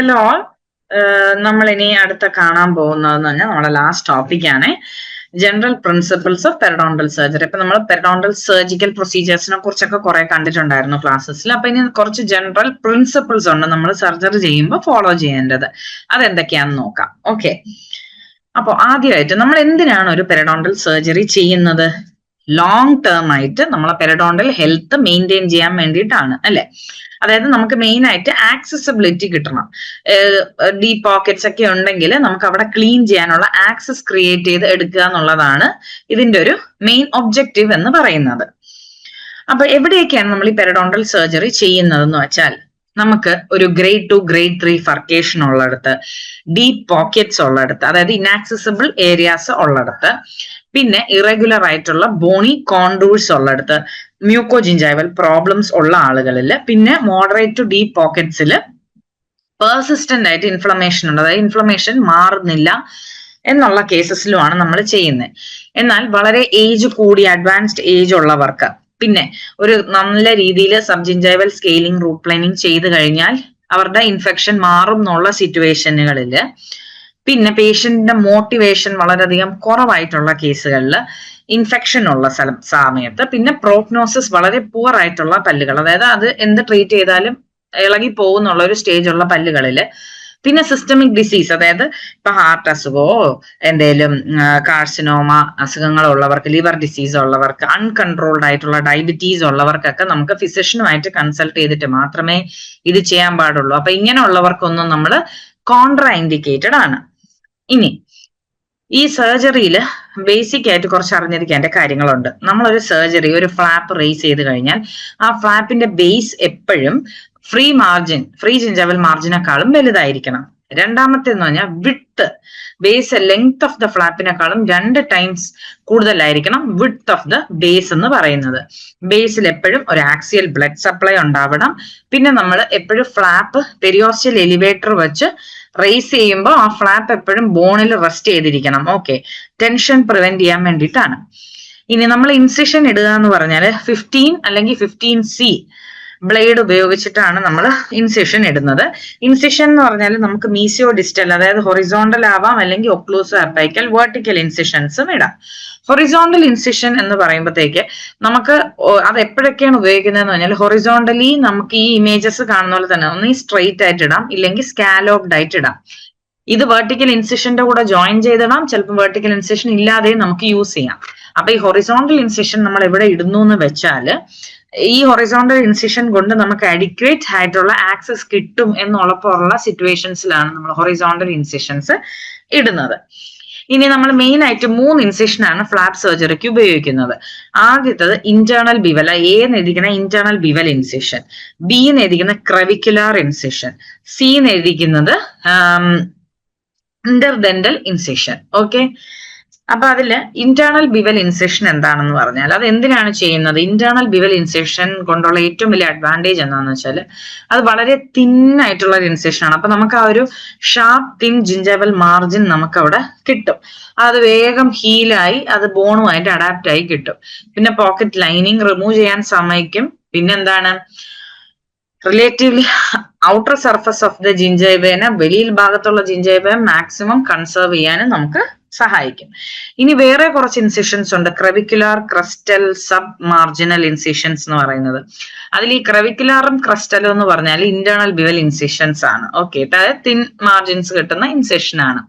Hello all, നമ്മൾ ഇനി അടുത്ത കാണാൻ പോകുന്നതെന്ന് പറഞ്ഞാൽ നമ്മുടെ ലാസ്റ്റ് ടോപ്പിക്കാണ് general principles of periodontal surgery. അപ്പൊ നമ്മൾ പെരിഡോണ്ടൽ സർജിക്കൽ പ്രൊസീജിയേഴ്സിനെ കുറിച്ചൊക്കെ കുറെ കണ്ടിട്ടുണ്ടായിരുന്നു ക്ലാസ്സസിൽ. അപ്പൊ ഇനി കുറച്ച് ജനറൽ പ്രിൻസിപ്പിൾസ് ഉണ്ട് നമ്മൾ സർജറി ചെയ്യുമ്പോൾ ഫോളോ ചെയ്യേണ്ടത്. അതെന്തൊക്കെയാണെന്ന് നോക്കാം. ഓക്കെ, അപ്പോൾ ആദ്യമായിട്ട് നമ്മൾ എന്തിനാണ് ഒരു പെരിഡോണ്ടൽ സർജറി ചെയ്യുന്നത്? ലോങ് ടേം ആയിട്ട് നമ്മളെ പെരിഡോണ്ടൽ ഹെൽത്ത് മെയിൻറ്റെയിൻ ചെയ്യാൻ വേണ്ടിയിട്ടാണ്, അല്ലെ? അതായത് നമുക്ക് മെയിൻ ആയിട്ട് ആക്സസിബിലിറ്റി കിട്ടണം. ഡീപ് പോക്കറ്റ്സ് ഒക്കെ ഉണ്ടെങ്കിൽ നമുക്ക് അവിടെ ക്ലീൻ ചെയ്യാനുള്ള ആക്സസ് ക്രിയേറ്റ് ചെയ്ത് എടുക്കുക എന്നുള്ളതാണ് ഇതിന്റെ ഒരു മെയിൻ ഒബ്ജക്റ്റീവ് എന്ന് പറയുന്നത്. അപ്പൊ എവിടെയൊക്കെയാണ് നമ്മൾ ഈ പെരിഡോണ്ടൽ സർജറി ചെയ്യുന്നതെന്ന് വെച്ചാൽ, നമുക്ക് ഒരു ഗ്രേഡ് 2 ഗ്രേഡ് 3 ഫർക്കേഷൻ ഉള്ളിടത്ത്, ഡീപ് പോക്കറ്റ്സ് ഉള്ളിടത്ത്, അതായത് ഇനാക്സസിബിൾ ഏരിയാസ് ഉള്ളിടത്ത്, പിന്നെ ഇറഗുലർ ആയിട്ടുള്ള ബോണി കോണ്ടൂഴ്സ് ഉള്ളിടത്ത്, മ്യൂക്കോജിഞ്ചൈവൽ പ്രോബ്ലംസ് ഉള്ള ആളുകളിൽ, പിന്നെ മോഡറേറ്റ് ടു ഡീപ് പോക്കറ്റ്സിൽ പെർസിസ്റ്റന്റ് ആയിട്ട് ഇൻഫ്ലമേഷൻ ഉണ്ട്, അതായത് ഇൻഫ്ലമേഷൻ മാറുന്നില്ല എന്നുള്ള കേസസിലുമാണ് നമ്മൾ ചെയ്യുന്നത്. എന്നാൽ വളരെ ഏജ് കൂടി അഡ്വാൻസ്ഡ് ഏജ് ഉള്ളവർക്ക്, പിന്നെ ഒരു നല്ല രീതിയിൽ സബ്ജിഞ്ചൈവൽ സ്കെയിലിംഗ് റൂട്ട് പ്ലാനിങ് ചെയ്ത് കഴിഞ്ഞാൽ അവരുടെ ഇൻഫെക്ഷൻ മാറും എന്നുള്ള സിറ്റുവേഷനുകളിൽ, പിന്നെ പേഷ്യന്റിന്റെ മോട്ടിവേഷൻ വളരെയധികം കുറവായിട്ടുള്ള കേസുകളിൽ, ഇൻഫെക്ഷൻ ഉള്ള സമയത്ത്, പിന്നെ പ്രോഗ്നോസിസ് വളരെ പുവർ ആയിട്ടുള്ള പല്ലുകൾ, അതായത് അത് എന്ത് ട്രീറ്റ് ചെയ്താലും ഇളകി പോകുന്നുള്ള ഒരു സ്റ്റേജ് ഉള്ള പല്ലുകളിൽ, പിന്നെ സിസ്റ്റമിക് ഡിസീസ്, അതായത് ഇപ്പൊ ഹാർട്ട് അസുഖമോ എന്തെങ്കിലും കാർസിനോമ അസുഖങ്ങളുള്ളവർക്ക്, ലിവർ ഡിസീസ് ഉള്ളവർക്ക്, അൺകൺട്രോൾഡ് ആയിട്ടുള്ള ഡയബറ്റീസ് ഉള്ളവർക്കൊക്കെ നമുക്ക് ഫിസിഷ്യനുമായിട്ട് കൺസൾട്ട് ചെയ്തിട്ട് മാത്രമേ ഇത് ചെയ്യാൻ പാടുള്ളൂ. അപ്പൊ ഇങ്ങനെയുള്ളവർക്കൊന്നും നമ്മൾ കോൺട്രാ ഇൻഡിക്കേറ്റഡ് ആണ്. ഇനി ഈ സർജറിയിൽ ബേസിക് ആയിട്ട് കുറച്ച് അറിഞ്ഞിരിക്കേണ്ട കാര്യങ്ങളുണ്ട്. നമ്മളൊരു സർജറി, ഒരു ഫ്ലാപ്പ് റേസ് ചെയ്ത് കഴിഞ്ഞാൽ ആ ഫ്ലാപ്പിന്റെ ബേസ് എപ്പോഴും ഫ്രീ ജിഞ്ചവൽ മാർജിനേക്കാളും വലുതായിരിക്കണം. രണ്ടാമത്തെ എന്ന് പറഞ്ഞാൽ width, base length of the ഫ്ലാപ്പിനെക്കാളും 2 times കൂടുതലായിരിക്കണം വിഡ്ത്ത് ഓഫ് ദ ബേസ് എന്ന് പറയുന്നത്. ബേസിൽ എപ്പോഴും ഒരു ആക്സിയൽ ബ്ലഡ് സപ്ലൈ ഉണ്ടാവണം. പിന്നെ നമ്മൾ എപ്പോഴും ഫ്ലാപ്പ് പെരിയോസ്റ്റൽ എലിവേറ്റർ വെച്ച് റേസ് ചെയ്യുമ്പോൾ ആ ഫ്ലാപ്പ് എപ്പോഴും ബോണിൽ റെസ്റ്റ് ചെയ്തിരിക്കണം. ഓക്കെ, ടെൻഷൻ പ്രിവെന്റ് ചെയ്യാൻ വേണ്ടിയിട്ടാണ്. ഇനി നമ്മൾ ഇൻസിഷൻ ഇടുക എന്ന് പറഞ്ഞാൽ 15 അല്ലെങ്കിൽ 15C ബ്ലേഡ് ഉപയോഗിച്ചിട്ടാണ് നമ്മൾ ഇൻസിഷൻ ഇടുന്നത്. ഇൻസിഷൻ എന്ന് പറഞ്ഞാൽ നമുക്ക് മീസിയോ ഡിസ്റ്റൽ, അതായത് ഹൊറിസോണ്ടൽ ആവാം, അല്ലെങ്കിൽ ഒക്ലൂസോ അപ്പൈക്കൽ വെർട്ടിക്കൽ ഇൻസിഷൻസും ഇടാം. ഹൊറിസോണ്ടൽ ഇൻസിഷൻ എന്ന് പറയുമ്പോഴത്തേക്ക് നമുക്ക് അത് എപ്പോഴൊക്കെയാണ് ഉപയോഗിക്കുന്നതെന്ന് പറഞ്ഞാൽ, ഹൊറിസോണ്ടലി നമുക്ക് ഈ ഇമേജസ് കാണുന്ന പോലെ തന്നെ ഒന്ന് സ്ട്രെയിറ്റ് ആയിട്ട് ഇടാം, ഇല്ലെങ്കിൽ സ്കാലോപ്ഡ് ആയിട്ട് ഇടാം. ഇത് വെർട്ടിക്കൽ ഇൻസിഷന്റെ കൂടെ ജോയിൻ ചെയ്തിടാം, ചിലപ്പോൾ വെർട്ടിക്കൽ ഇൻസിഷൻ ഇല്ലാതെ നമുക്ക് യൂസ് ചെയ്യാം. അപ്പൊ ഈ ഹൊറിസോണ്ടൽ ഇൻസിഷൻ നമ്മൾ എവിടെ ഇടുന്നു എന്ന് വെച്ചാൽ, ഈ ഹൊറിസോണ്ടൽ ഇൻസിഷൻ കൊണ്ട് നമുക്ക് അഡിക്വേറ്റ് ആയിട്ടുള്ള ആക്സസ് കിട്ടും എന്നുള്ളപ്പോഴുള്ള സിറ്റുവേഷൻസിലാണ് നമ്മൾ ഹൊറിസോണ്ടൽ ഇൻസിഷൻസ് ഇടുന്നത്. ഇനി നമ്മൾ മെയിൻ ആയിട്ട് 3 ഇൻസിഷനാണ് ഫ്ലാപ്പ് സർജറിക്ക് ഉപയോഗിക്കുന്നത്. ആദ്യത്തത് ഇന്റേണൽ ബിവൽ, എ എന്നെഴുതിക്കുന്ന ഇന്റേണൽ ബിവൽ ഇൻസിഷൻ, ബി എന്നെഴുതിക്കുന്ന ക്രവിക്കുലാർ ഇൻസിഷൻ, സി എന്നെഴുതിക്കുന്നത് ഇന്റർഡെന്റൽ ഇൻസിഷൻ. ഓക്കെ, അപ്പൊ അതില് ഇന്റേണൽ ബിവൽ ഇൻസിഷൻ എന്താണെന്ന് പറഞ്ഞാൽ, അത് എന്തിനാണ് ചെയ്യുന്നത്? ഇന്റേണൽ ബിവൽ ഇൻസിഷൻ കൊണ്ടുള്ള ഏറ്റവും വലിയ അഡ്വാൻറ്റേജ് എന്താണെന്ന് വെച്ചാൽ, അത് വളരെ തിൻ ആയിട്ടുള്ള ഒരു ഇൻസിഷൻ ആണ്. അപ്പൊ നമുക്ക് ആ ഒരു ഷാർപ്പ് തിൻ ജിഞ്ചവൽ മാർജിൻ നമുക്ക് അവിടെ കിട്ടും. അത് വേഗം ഹീലായി അത് ബോണുമായിട്ട് അഡാപ്റ്റ് ആയി കിട്ടും. പിന്നെ പോക്കറ്റ് ലൈനിങ് റിമൂവ് ചെയ്യാൻ സമ്മതിക്കും. പിന്നെന്താണ്, relatively outer surface of the ജിഞ്ചൈവേനെ, വെളിയിൽ ഭാഗത്തുള്ള ജിഞ്ചൈവെ മാക്സിമം കൺസേർവ് ചെയ്യാനും നമുക്ക് സഹായിക്കും. ഇനി വേറെ കുറച്ച് ഇൻസിഷൻസ് ഉണ്ട്, ക്രവിക്കുലാർ, ക്രസ്റ്റൽ, സബ് മാർജിനൽ ഇൻസിഷൻസ് എന്ന് പറയുന്നത്. അതിൽ ഈ ക്രവിക്കുലാറും ക്രസ്റ്റലും എന്ന് പറഞ്ഞാൽ ഇന്റേണൽ ബിവൽ ഇൻസിഷൻസ് ആണ്. ഓക്കെ, അതായത് തിൻ മാർജിൻസ് കിട്ടുന്ന ഇൻസിഷൻ ആണ്.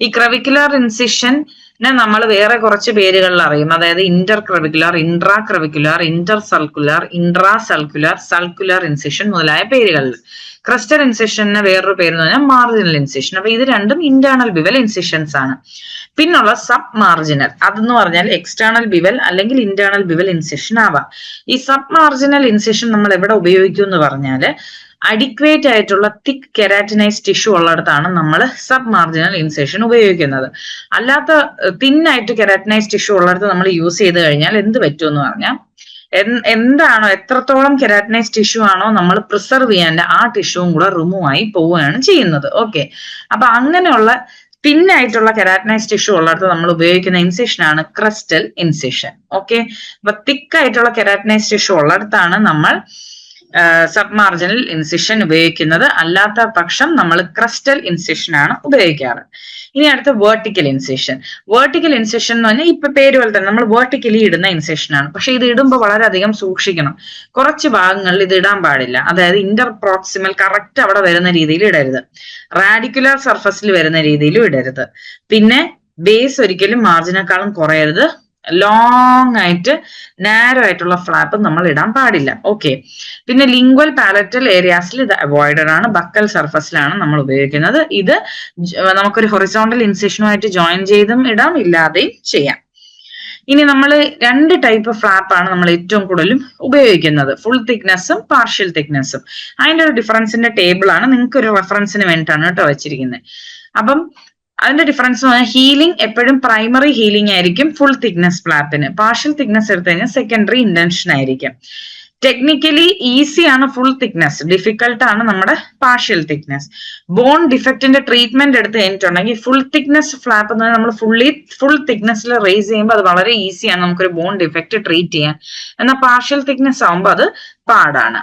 ഈ ക്രവിക്കുലാർ ഇൻസിഷനെ നമ്മൾ വേറെ കുറച്ച് പേരുകളിൽ അറിയും, അതായത് inter crevicular, intra crevicular, inter circular, intra circular, circular incision മുതലായ പേരുകളിൽ. ക്രസ്റ്റൽ ഇൻസിഷന് വേറൊരു പേര് എന്ന് പറഞ്ഞാൽ മാർജിനൽ ഇൻസിഷൻ. അപ്പൊ ഇത് രണ്ടും ഇന്റേണൽ ബിവൽ ഇൻസിഷൻസ് ആണ്. പിന്നുള്ള സബ് മാർജിനൽ, അതെന്ന് പറഞ്ഞാൽ എക്സ്റ്റേണൽ ബിവൽ അല്ലെങ്കിൽ ഇന്റേണൽ ബിവൽ ഇൻസിഷൻ ആവാം. ഈ സബ് മാർജിനൽ ഇൻസിഷൻ നമ്മൾ എവിടെ ഉപയോഗിക്കും എന്ന് പറഞ്ഞാല്, അഡിക്വേറ്റ് ആയിട്ടുള്ള തിക് കെരാറ്റിനൈസ് ടിഷ്യൂ ഉള്ളിടത്താണ് നമ്മൾ സബ് മാർജിനൽ ഇൻസിഷൻ ഉപയോഗിക്കുന്നത്. അല്ലാത്ത തിന്നായിട്ട് കെരാറ്റിനൈസ് ടിഷ്യൂ ഉള്ളിടത്ത് നമ്മൾ യൂസ് ചെയ്ത് കഴിഞ്ഞാൽ എന്ത് പറ്റുമെന്ന് പറഞ്ഞാൽ, എന്താണോ എത്രത്തോളം കെരാറ്റിനൈസ് ടിഷ്യൂ ആണോ നമ്മൾ പ്രിസർവ് ചെയ്യാൻ, ആ ടിഷ്യൂവും കൂടെ റിമൂവ് ആയി പോവുകയാണ് ചെയ്യുന്നത്. ഓക്കെ, അപ്പൊ അങ്ങനെയുള്ള തിന്നായിട്ടുള്ള കെരാറ്റിനൈസ് ടിഷ്യൂ ഉള്ളിടത്ത് നമ്മൾ ഉപയോഗിക്കുന്ന ഇൻസിഷൻ ആണ് ക്രസ്റ്റൽ ഇൻസിഷൻ. ഓക്കെ, അപ്പൊ തിക്കായിട്ടുള്ള കെരാറ്റിനൈസ് ടിഷ്യൂ ഉള്ളിടത്താണ് നമ്മൾ സബ് മാർജിനൽ ഇൻസിഷൻ ഉപയോഗിക്കുന്നത്. അല്ലാത്ത പക്ഷം നമ്മൾ ക്രസ്റ്റൽ ഇൻസിഷൻ ആണ് ഉപയോഗിക്കാറ്. ഇനി അടുത്ത വേർട്ടിക്കൽ ഇൻസിഷൻ. വേർട്ടിക്കൽ ഇൻസിഷൻ എന്ന് പറഞ്ഞാൽ ഇപ്പൊ പേര് പോലെ തന്നെ നമ്മൾ വേർട്ടിക്കലി ഇടുന്ന ഇൻസിഷൻ ആണ്. പക്ഷെ ഇത് ഇടുമ്പോൾ വളരെയധികം സൂക്ഷിക്കണം. കുറച്ച് ഭാഗങ്ങളിൽ ഇത് ഇടാൻ പാടില്ല. അതായത് ഇന്റർ പ്രോക്സിമൽ കറക്റ്റ് അവിടെ വരുന്ന രീതിയിൽ ഇടരുത്. റാഡിക്കുലർ സർഫസിൽ വരുന്ന രീതിയിലും ഇടരുത്. പിന്നെ ബേസ് ഒരിക്കലും മാർജിനേക്കാളും കുറയരുത്. ലോങ് ആയിട്ട് നാരോ ആയിട്ടുള്ള ഫ്ലാപ്പ് നമ്മൾ ഇടാൻ പാടില്ല. ഓക്കെ. പിന്നെ ലിംഗ്വൽ പാലറ്റൽ ഏരിയാസിൽ ഇത് അവോയ്ഡഡ് ആണ്. ബക്കൽ സർഫസിലാണ് നമ്മൾ ഉപയോഗിക്കുന്നത്. ഇത് നമുക്കൊരു ഹൊറിസോണ്ടൽ ഇൻസിഷനുമായിട്ട് ജോയിൻ ചെയ്തും ഇടാം, ഇല്ലാതെയും ചെയ്യാം. ഇനി നമ്മൾ 2 ടൈപ്പ് ഫ്ലാപ്പ് ആണ് നമ്മൾ ഏറ്റവും കൂടുതലും ഉപയോഗിക്കുന്നത്, ഫുൾ തിക്നെസ്സും പാർഷ്യൽ തിക്നെസ്സും. അതിന്റെ ഒരു ഡിഫറൻസിന്റെ ടേബിൾ ആണ്, നിങ്ങൾക്ക് ഒരു റെഫറൻസിന് വേണ്ടിയിട്ടാണ് കേട്ടോ വെച്ചിരിക്കുന്നത്. അപ്പം അതിന്റെ ഡിഫറൻസ് എന്ന് പറഞ്ഞാൽ ഹീലിംഗ് എപ്പോഴും പ്രൈമറി ഹീലിംഗ് ആയിരിക്കും ഫുൾ തിക്നെസ് ഫ്ലാപ്പിന്. പാർഷ്യൽ തിക്നെസ് എടുത്തു കഴിഞ്ഞാൽ സെക്കൻഡറി ഇന്റൻഷൻ ആയിരിക്കും. ടെക്നിക്കലി ഈസി ആണ് ഫുൾ തിക്നെസ്, ഡിഫിക്കൽട്ട് ആണ് നമ്മുടെ പാർഷ്യൽ തിക്നെസ്. ബോൺ ഡിഫക്റ്റിന്റെ ട്രീറ്റ്മെന്റ് എടുത്ത് കഴിഞ്ഞിട്ടുണ്ടെങ്കിൽ ഫുൾ തിക്നെസ് ഫ്ലാപ്പ് എന്ന് നമ്മൾ ഫുൾ തിക്നെസ്സിൽ റേസ് ചെയ്യുമ്പോൾ അത് വളരെ ഈസിയാണ് നമുക്കൊരു ബോൺ ഡിഫക്റ്റ് ട്രീറ്റ് ചെയ്യാൻ. എന്നാൽ പാർഷ്യൽ തിക്നെസ് ആകുമ്പോൾ അത് പാടാണ്.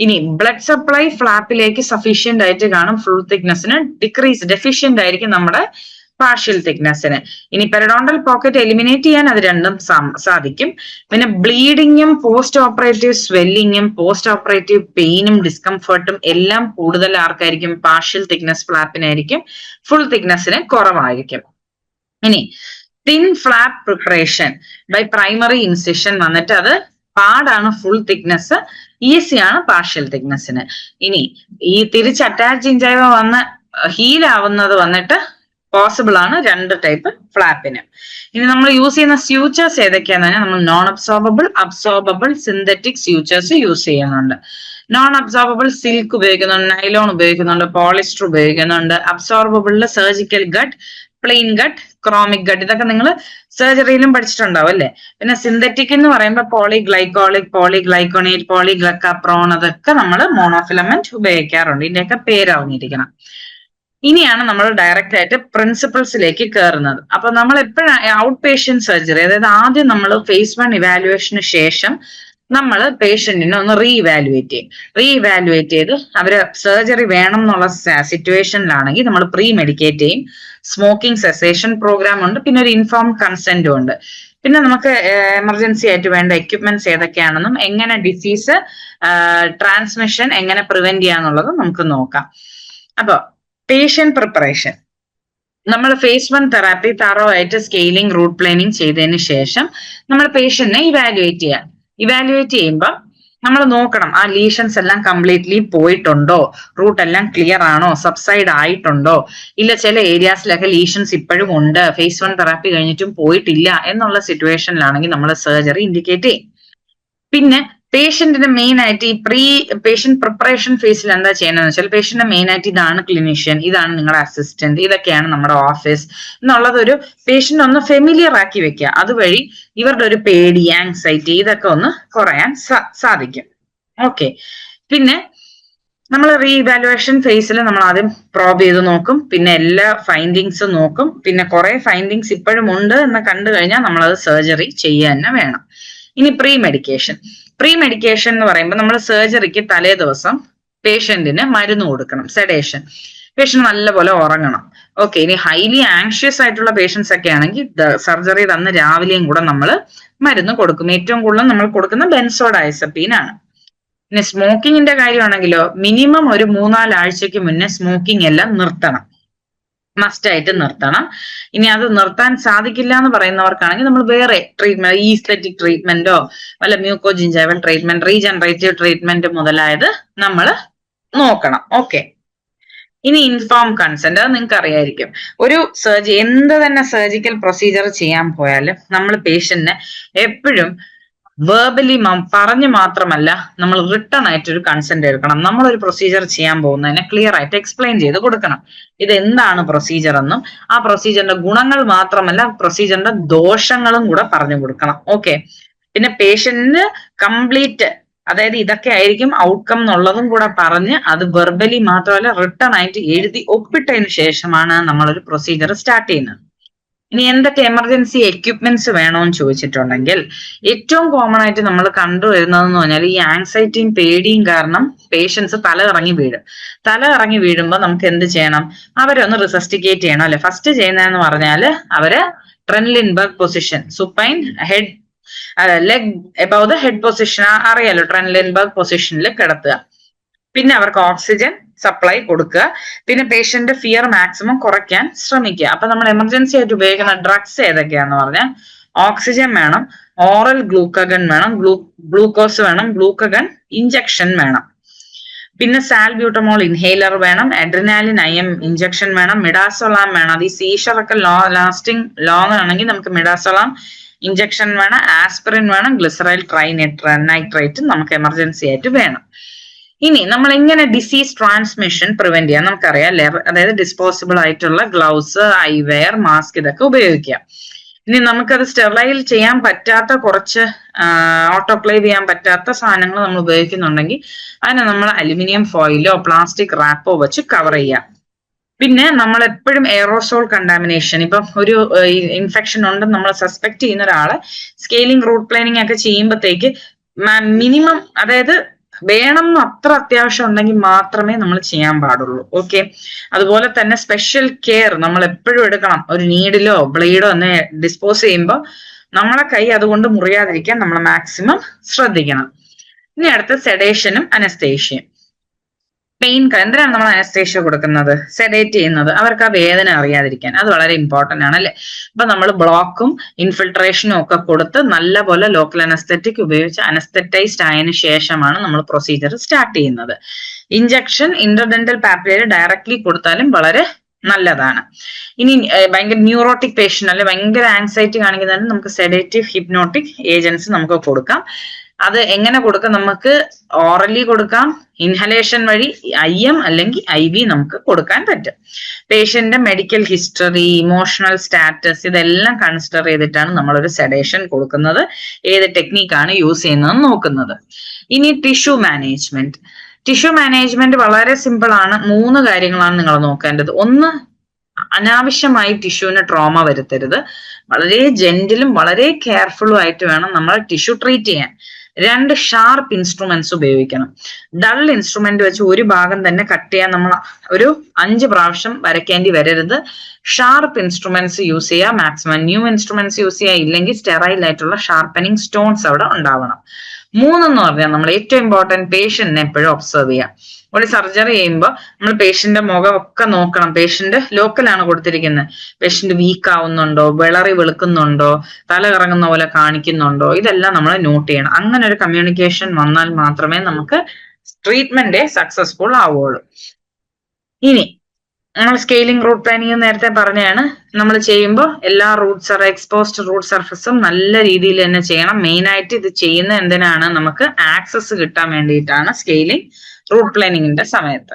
ഇനി ബ്ലഡ് സപ്ലൈ ഫ്ലാപ്പിലേക്ക് സഫീഷ്യന്റ് ആയിട്ട് കാണും ഫുൾ തിക്നെസ്സിന്, ഡെഫിഷ്യന്റ് ആയിരിക്കും നമ്മുടെ പാർഷ്യൽ തിക്നെസ്സിന്. ഇനി പെരിഡോണ്ടൽ പോക്കറ്റ് എലിമിനേറ്റ് ചെയ്യാൻ അത് രണ്ടും സാധിക്കും. പിന്നെ ബ്ലീഡിങ്ങും പോസ്റ്റ് ഓപ്പറേറ്റീവ് സ്വെല്ലിങ്ങും പോസ്റ്റ് ഓപ്പറേറ്റീവ് പെയിനും ഡിസ്കംഫർട്ടും എല്ലാം കൂടുതൽ ആർക്കായിരിക്കും? പാർഷ്യൽ തിക്നെസ് ഫ്ലാപ്പിനായിരിക്കും. ഫുൾ തിക്നെസ്സിന് കുറവായിരിക്കും. ഇനി thin flap preparation by primary incision വന്നിട്ട് അത് പാടാണ് ഫുൾ തിക്നെസ്, ഈസിയാണ് പാർഷ്യൽ തിക്നെസ്സിന്. ഇനി ഈ തിരിച്ച് അറ്റാച്ച് ഇഞ്ചൈവ വന്ന് ഹീൽ ആവുന്നത് വന്നിട്ട് പോസിബിൾ ആണ് 2 ടൈപ്പ് ഫ്ലാപ്പിന്. ഇനി നമ്മൾ യൂസ് ചെയ്യുന്ന സ്യൂച്ചേഴ്സ് ഏതൊക്കെയാന്ന് പറഞ്ഞാൽ നമ്മൾ non absorbable, absorbable, synthetic sutures use ചെയ്യുന്നുണ്ട്. നോൺ അബ്സോർബിൾ സിൽക്ക് ഉപയോഗിക്കുന്നുണ്ട്, നൈലോൺ ഉപയോഗിക്കുന്നുണ്ട്, പോളിസ്റ്റർ ഉപയോഗിക്കുന്നുണ്ട്. അബ്സോർബിളില് surgical gut, plain gut, chromic gut, ഇതൊക്കെ നിങ്ങൾ സർജറിയിലും പഠിച്ചിട്ടുണ്ടാവും അല്ലെ. പിന്നെ സിന്തറ്റിക് എന്ന് പറയുമ്പോൾ പോളിഗ്ലൈക്കോളിക്, പോളിഗ്ലൈക്കോണേറ്റ്, പോളിഗ്ലക്കാപ്രോൺ, അതൊക്കെ നമ്മൾ മോണോഫിലമെന്റ് ഉപയോഗിക്കാറുണ്ട്. ഇതിന്റെയൊക്കെ പേരറിഞ്ഞിരിക്കണം. ഇനിയാണ് നമ്മൾ ഡയറക്റ്റ് ആയിട്ട് പ്രിൻസിപ്പിൾസിലേക്ക് കയറുന്നത്. അപ്പൊ നമ്മൾ എപ്പോഴും ഔട്ട് പേഷ്യന്റ് സർജറി, അതായത് ആദ്യം നമ്മൾ phase 1 ഇവാലുവേഷന് ശേഷം നമ്മൾ പേഷ്യന്റിനെ ഒന്ന് റീഇവാലുവേറ്റ് ചെയ്ത് അവര് സർജറി വേണം എന്നുള്ള സിറ്റുവേഷനിലാണെങ്കിൽ നമ്മൾ പ്രീ മെഡിക്കേറ്റ് ചെയ്യും. സ്മോക്കിംഗ് സെസേഷൻ പ്രോഗ്രാം ഉണ്ട്, പിന്നെ ഒരു ഇൻഫോംഡ് കൺസെന്റും ഉണ്ട്. പിന്നെ നമുക്ക് എമർജൻസി ആയിട്ട് വേണ്ട എക്യുപ്മെന്റ്സ് ഏതൊക്കെയാണെന്നും എങ്ങനെ ഡിസീസ് ട്രാൻസ്മിഷൻ എങ്ങനെ പ്രിവെന്റ് ചെയ്യാന്നുള്ളതും നമുക്ക് നോക്കാം. അപ്പൊ പേഷ്യന്റ് പ്രിപ്പറേഷൻ, നമ്മൾ phase 1 തെറാപ്പി തറോ ആയിട്ട് സ്കെയിലിംഗ്, റൂട്ട് പ്ലാനിങ് ചെയ്തതിന് ശേഷം നമ്മൾ പേഷ്യന്റിനെ ഇവാലുവേറ്റ് ചെയ്യുമ്പോൾ നമ്മൾ നോക്കണം ആ ലീഷൻസ് എല്ലാം കംപ്ലീറ്റ്ലി പോയിട്ടുണ്ടോ, റൂട്ട് എല്ലാം ക്ലിയർ ആണോ, സബ്സൈഡ് ആയിട്ടുണ്ടോ, ഇല്ല ചില ഏരിയാസിലൊക്കെ ലീഷൻസ് ഇപ്പോഴും ഉണ്ട്, phase 1 തെറാപ്പി കഴിഞ്ഞിട്ടും പോയിട്ടില്ല എന്നുള്ള സിറ്റുവേഷനിലാണെങ്കിൽ നമ്മൾ സർജറി ഇൻഡിക്കേറ്റ് ചെയ്യും. പിന്നെ പേഷ്യന്റിന് മെയിൻ ആയിട്ട് ഈ പേഷ്യന്റ് പ്രിപ്പറേഷൻ ഫേസിൽ എന്താ ചെയ്യണമെന്ന് വെച്ചാൽ പേഷ്യന്റിന് മെയിൻ ആയിട്ട് ഇതാണ് ക്ലിനീഷ്യൻ, ഇതാണ് നിങ്ങളുടെ അസിസ്റ്റന്റ്, ഇതൊക്കെയാണ് നമ്മുടെ ഓഫീസ് എന്നുള്ളത് ഒരു പേഷ്യന്റ് ഒന്ന് ഫെമിലിയർ ആക്കി വെക്കുക. അതുവഴി ഇവരുടെ ഒരു പേടി, ആങ്സൈറ്റി ഇതൊക്കെ ഒന്ന് കുറയാൻ സാധിക്കും. ഓക്കെ. പിന്നെ നമ്മൾ റീഇവാലുവേഷൻ ഫേസിൽ നമ്മൾ ആദ്യം പ്രോബ് ചെയ്ത് നോക്കും, പിന്നെ എല്ലാ ഫൈൻഡിങ്സും നോക്കും. പിന്നെ കുറെ ഫൈൻഡിങ്സ് ഇപ്പോഴും ഉണ്ട് എന്ന് കണ്ടു കഴിഞ്ഞാൽ നമ്മളത് സർജറി ചെയ്യുക തന്നെ വേണം. ഇനി പ്രീ മെഡിക്കേഷൻ എന്ന് പറയുമ്പോൾ നമ്മൾ സർജറിക്ക് തലേ ദിവസം പേഷ്യന്റിന് മരുന്ന് കൊടുക്കണം, സെഡേഷൻ. പേഷ്യന്റ് നല്ലപോലെ ഉറങ്ങണം. ഓക്കെ. ഇനി ഹൈലി ആങ്ഷ്യസ് ആയിട്ടുള്ള പേഷ്യൻസ് ഒക്കെ ആണെങ്കിൽ സർജറിയുടെ അന്ന് രാവിലെയും കൂടെ നമ്മൾ മരുന്ന് കൊടുക്കും. ഏറ്റവും കൂടുതൽ നമ്മൾ കൊടുക്കുന്ന ബെൻസോഡയസെപ്പീൻ ആണ്. പിന്നെ സ്മോക്കിങ്ങിന്റെ കാര്യമാണെങ്കിലോ മിനിമം ഒരു 3-4 ആഴ്ചക്ക് മുന്നേ സ്മോക്കിംഗ് എല്ലാം നിർത്തണം, മസ്റ്റ് ആയിട്ട് നിർത്തണം. ഇനി അത് നിർത്താൻ സാധിക്കില്ല എന്ന് പറയുന്നവർക്കാണെങ്കിൽ നമ്മൾ വേറെ ട്രീറ്റ്മെന്റ്, ഈസ്തെറ്റിക് ട്രീറ്റ്മെന്റോ വല്ല മ്യൂക്കോജിഞ്ചൈവൽ ട്രീറ്റ്മെന്റ്, റീജനറേറ്റീവ് ട്രീറ്റ്മെന്റ് മുതലായത് നമ്മൾ നോക്കണം. ഓക്കെ. ഇനി ഇൻഫോം കൺസെന്റ്, അത് നിങ്ങൾക്ക് അറിയായിരിക്കും. ഒരു എന്ത് തന്നെ സർജിക്കൽ പ്രൊസീജിയർ ചെയ്യാൻ പോയാലും നമ്മൾ പേഷ്യന്റിനെ എപ്പോഴും വേർബലി പറഞ്ഞ് മാത്രമല്ല നമ്മൾ റിട്ടേൺ ആയിട്ട് ഒരു കൺസെന്റ് എടുക്കണം. നമ്മളൊരു പ്രൊസീജിയർ ചെയ്യാൻ പോകുന്നതിനെ ക്ലിയർ ആയിട്ട് എക്സ്പ്ലെയിൻ ചെയ്ത് കൊടുക്കണം. ഇത് എന്താണ് പ്രൊസീജിയർ എന്നും ആ പ്രൊസീജിയറിന്റെ ഗുണങ്ങൾ മാത്രമല്ല പ്രൊസീജിയറിന്റെ ദോഷങ്ങളും കൂടെ പറഞ്ഞു കൊടുക്കണം. ഓക്കെ. പിന്നെ പേഷ്യന്റിന് കംപ്ലീറ്റ്, അതായത് ഇതൊക്കെ ആയിരിക്കും ഔട്ട്കം എന്നുള്ളതും കൂടെ പറഞ്ഞ് അത് വെർബലി മാത്രമല്ല റിട്ടേൺ ആയിട്ട് എഴുതി ഒപ്പിട്ടതിന് ശേഷമാണ് നമ്മളൊരു പ്രൊസീജിയർ സ്റ്റാർട്ട് ചെയ്യുന്നത്. ഇനി എന്തൊക്കെ എമർജൻസി എക്യുപ്മെന്റ്സ് വേണോന്ന് ചോദിച്ചിട്ടുണ്ടെങ്കിൽ ഏറ്റവും കോമൺ ആയിട്ട് നമ്മൾ കണ്ടുവരുന്നതെന്ന് പറഞ്ഞാൽ ഈ ആങ്സൈറ്റിയും പേടിയും കാരണം പേഷ്യൻസ് തല ഇറങ്ങി വീഴും. തല ഇറങ്ങി വീഴുമ്പോൾ നമുക്ക് എന്ത് ചെയ്യണം? അവരൊന്ന് റിസസ്റ്റിക്കേറ്റ് ചെയ്യണം അല്ലെ. ഫസ്റ്റ് ചെയ്യുന്നതെന്ന് പറഞ്ഞാൽ അവര് Trendelenburg position, supine head leg above the head position, അറിയാലോ, ട്രെൻലിൻബർഗ് പൊസിഷനിൽ കിടത്തുക. പിന്നെ അവർക്ക് ഓക്സിജൻ സപ്ലൈ കൊടുക്കുക. പിന്നെ പേഷ്യന്റ് ഫിയർ മാക്സിമം കുറയ്ക്കാൻ ശ്രമിക്കുക. അപ്പൊ നമ്മൾ എമർജൻസി ആയിട്ട് ഉപയോഗിക്കുന്ന ഡ്രഗ്സ് ഏതൊക്കെയാന്ന് പറഞ്ഞാൽ ഓക്സിജൻ വേണം, ഓറൽ ഗ്ലൂക്കഗൺ വേണം, ഗ്ലൂക്കോസ് വേണം, ഗ്ലൂക്കഗൺ ഇഞ്ചക്ഷൻ വേണം. പിന്നെ സാൽബ്യൂട്ടമോൾ ഇൻഹേലർ വേണം, അഡ്രിനാലിൻ IM ഇഞ്ചക്ഷൻ വേണം, മിഡാസോളാം വേണം. അത് ഈ സീഷർ ഒക്കെ ലാസ്റ്റിംഗ് ലോങ് ആണെങ്കിൽ നമുക്ക് മിഡാസോളാം ഇഞ്ചക്ഷൻ വേണം, ആസ്പിറിൻ വേണം, ഗ്ലിസറൈൽ നൈട്രേറ്റ് നമുക്ക് എമർജൻസി ആയിട്ട് വേണം. ഇനി നമ്മൾ എങ്ങനെ ഡിസീസ് ട്രാൻസ്മിഷൻ പ്രിവെന്റ് ചെയ്യാം നമുക്കറിയാം അല്ലെ. അതായത് ഡിസ്പോസിബിൾ ആയിട്ടുള്ള ഗ്ലൗസ്, ഐവെയർ, മാസ്ക് ഇതൊക്കെ ഉപയോഗിക്കാം. ഇനി നമുക്കത് സ്റ്റെറിലൈൽ ചെയ്യാൻ പറ്റാത്ത കുറച്ച് ഓട്ടോക്ലേവ് ചെയ്യാൻ പറ്റാത്ത സാധനങ്ങൾ നമ്മൾ ഉപയോഗിക്കുന്നുണ്ടെങ്കിൽ അതിനെ നമ്മൾ അലുമിനിയം ഫോയിലോ പ്ലാസ്റ്റിക് റാപ്പോ വെച്ച് കവർ ചെയ്യാം. പിന്നെ നമ്മൾ എപ്പോഴും എയറോസോൾ കണ്ടാമിനേഷൻ, ഇപ്പം ഒരു ഇൻഫെക്ഷൻ ഉണ്ടെന്ന് നമ്മൾ സസ്പെക്ട് ചെയ്യുന്ന ഒരാളെ സ്കെയിലിംഗ് റൂട്ട് പ്ലാനിങ് ഒക്കെ ചെയ്യുമ്പോഴത്തേക്ക് മിനിമം, അതായത് വേണം അത്ര അത്യാവശ്യം ഉണ്ടെങ്കിൽ മാത്രമേ നമ്മൾ ചെയ്യാൻ പാടുള്ളൂ. ഓക്കെ. അതുപോലെ തന്നെ സ്പെഷ്യൽ കെയർ നമ്മൾ എപ്പോഴും എടുക്കണം. ഒരു നീഡിലോ ബ്ലേഡോ ഒന്ന് ഡിസ്പോസ് ചെയ്യുമ്പോൾ നമ്മളെ കൈ അതുകൊണ്ട് മുറിയാതിരിക്കാൻ നമ്മൾ മാക്സിമം ശ്രദ്ധിക്കണം. ഇനി അടുത്ത സെഡേഷനും അനസ്തേഷ്യയും. പെയിൻ, എന്തിനാണ് നമ്മൾ അനസ്തേഷ്യ കൊടുക്കുന്നത്? സെഡേറ്റ് ചെയ്യുന്നത്, അവർക്ക് ആ വേദന അറിയാതിരിക്കാൻ. അത് വളരെ ഇമ്പോർട്ടന്റ് ആണ് അല്ലെ. അപ്പൊ നമ്മൾ ബ്ലോക്കും ഇൻഫിൽട്രേഷനും ഒക്കെ കൊടുത്ത് നല്ലപോലെ ലോക്കൽ അനസ്തെറ്റിക് ഉപയോഗിച്ച് അനസ്തെറ്റൈസ്ഡ് ആയതിനു ശേഷമാണ് നമ്മൾ പ്രൊസീജിയർ സ്റ്റാർട്ട് ചെയ്യുന്നത്. ഇഞ്ചക്ഷൻ ഇന്റർഡെന്റൽ പാപ്പിലയിൽ ഡയറക്ട്ലി കൊടുത്താലും വളരെ നല്ലതാണ്. ഇനി ഭയങ്കര ന്യൂറോട്ടിക് പേഷ്യന്റ് അല്ലെ, ഭയങ്കര ആൻസൈറ്റി കാണിക്കുന്നതിന് നമുക്ക് സെഡേറ്റീവ് ഹിപ്നോട്ടിക് ഏജൻസ് നമുക്ക് കൊടുക്കാം. അത് എങ്ങനെ കൊടുക്കാം? നമുക്ക് ഓറലി കൊടുക്കാം, ഇൻഹലേഷൻ വഴി IM അല്ലെങ്കിൽ IV നമുക്ക് കൊടുക്കാൻ പറ്റും. പേഷ്യന്റിന്റെ മെഡിക്കൽ ഹിസ്റ്ററി, ഇമോഷണൽ സ്റ്റാറ്റസ് ഇതെല്ലാം കൺസിഡർ ചെയ്തിട്ടാണ് നമ്മളൊരു സെഡേഷൻ കൊടുക്കുന്നത്. ഏത് ടെക്നീക്കാണ് യൂസ് ചെയ്യുന്നതെന്ന് നോക്കുന്നത്. ഇനി ടിഷ്യൂ മാനേജ്മെന്റ്. ടിഷ്യൂ മാനേജ്മെന്റ് വളരെ സിമ്പിൾ ആണ്. 3 കാര്യങ്ങളാണ് നിങ്ങൾ നോക്കേണ്ടത്. ഒന്ന്, അനാവശ്യമായി ടിഷ്യൂവിന് ട്രോമ വരുത്തരുത്. വളരെ ജെന്റിലും വളരെ കെയർഫുള്ളും ആയിട്ട് വേണം നമ്മൾ ടിഷ്യൂ ട്രീറ്റ് ചെയ്യാൻ. 2, ഷാർപ്പ് ഇൻസ്ട്രുമെന്റ്സ് ഉപയോഗിക്കണം. ഡൾ ഇൻസ്ട്രുമെന്റ് വെച്ച് ഒരു ഭാഗം തന്നെ കട്ട് ചെയ്യാൻ നമ്മൾ ഒരു 5 പ്രാവശ്യം വരയ്ക്കേണ്ടി വരരുത്. ഷാർപ്പ് ഇൻസ്ട്രുമെന്റ്സ് യൂസ് ചെയ്യുക മാക്സിമം. ന്യൂ ഇൻസ്ട്രുമെന്റ്സ് യൂസ് ചെയ്യുക, ഇല്ലെങ്കിൽ സ്റ്റെറൈൽ ആയിട്ടുള്ള ഷാർപ്പനിങ് സ്റ്റോൺസ് അവിടെ ഉണ്ടാവണം. 3 എന്ന് പറഞ്ഞാൽ നമ്മൾ ഏറ്റവും ഇമ്പോർട്ടന്റ് പേഷ്യന്റിനെ എപ്പോഴും ഒബ്സർവ് ചെയ്യാം. ഒരു സർജറി ചെയ്യുമ്പോൾ നമ്മൾ പേഷ്യന്റിന്റെ മുഖം ഒക്കെ നോക്കണം. പേഷ്യന്റ് ലോക്കലാണ് കൊടുത്തിരിക്കുന്നത്. പേഷ്യന്റ് വീക്ക് ആവുന്നുണ്ടോ, വിളറി വെളുക്കുന്നുണ്ടോ, തല കറങ്ങുന്ന പോലെ കാണിക്കുന്നുണ്ടോ, ഇതെല്ലാം നമ്മൾ നോട്ട് ചെയ്യണം. അങ്ങനെ ഒരു കമ്മ്യൂണിക്കേഷൻ വന്നാൽ മാത്രമേ നമുക്ക് ട്രീറ്റ്മെന്റ് സക്സസ്ഫുൾ ആവുള്ളൂ. ഇനി നമ്മൾ സ്കെയിലിംഗ് റൂട്ട് പ്ലാനിങ് നേരത്തെ പറഞ്ഞാണ്. നമ്മൾ ചെയ്യുമ്പോൾ എല്ലാ എക്സ്പോസ്ഡ് റൂട്ട് സർഫസും നല്ല രീതിയിൽ തന്നെ ചെയ്യണം. മെയിൻ ആയിട്ട് ഇത് ചെയ്യുന്ന എന്തിനാണ്? നമുക്ക് ആക്സസ് കിട്ടാൻ വേണ്ടിയിട്ടാണ് സ്കെയിലിംഗ് റൂട്ട് പ്ലാനിങ്ങിന്റെ സമയത്ത്.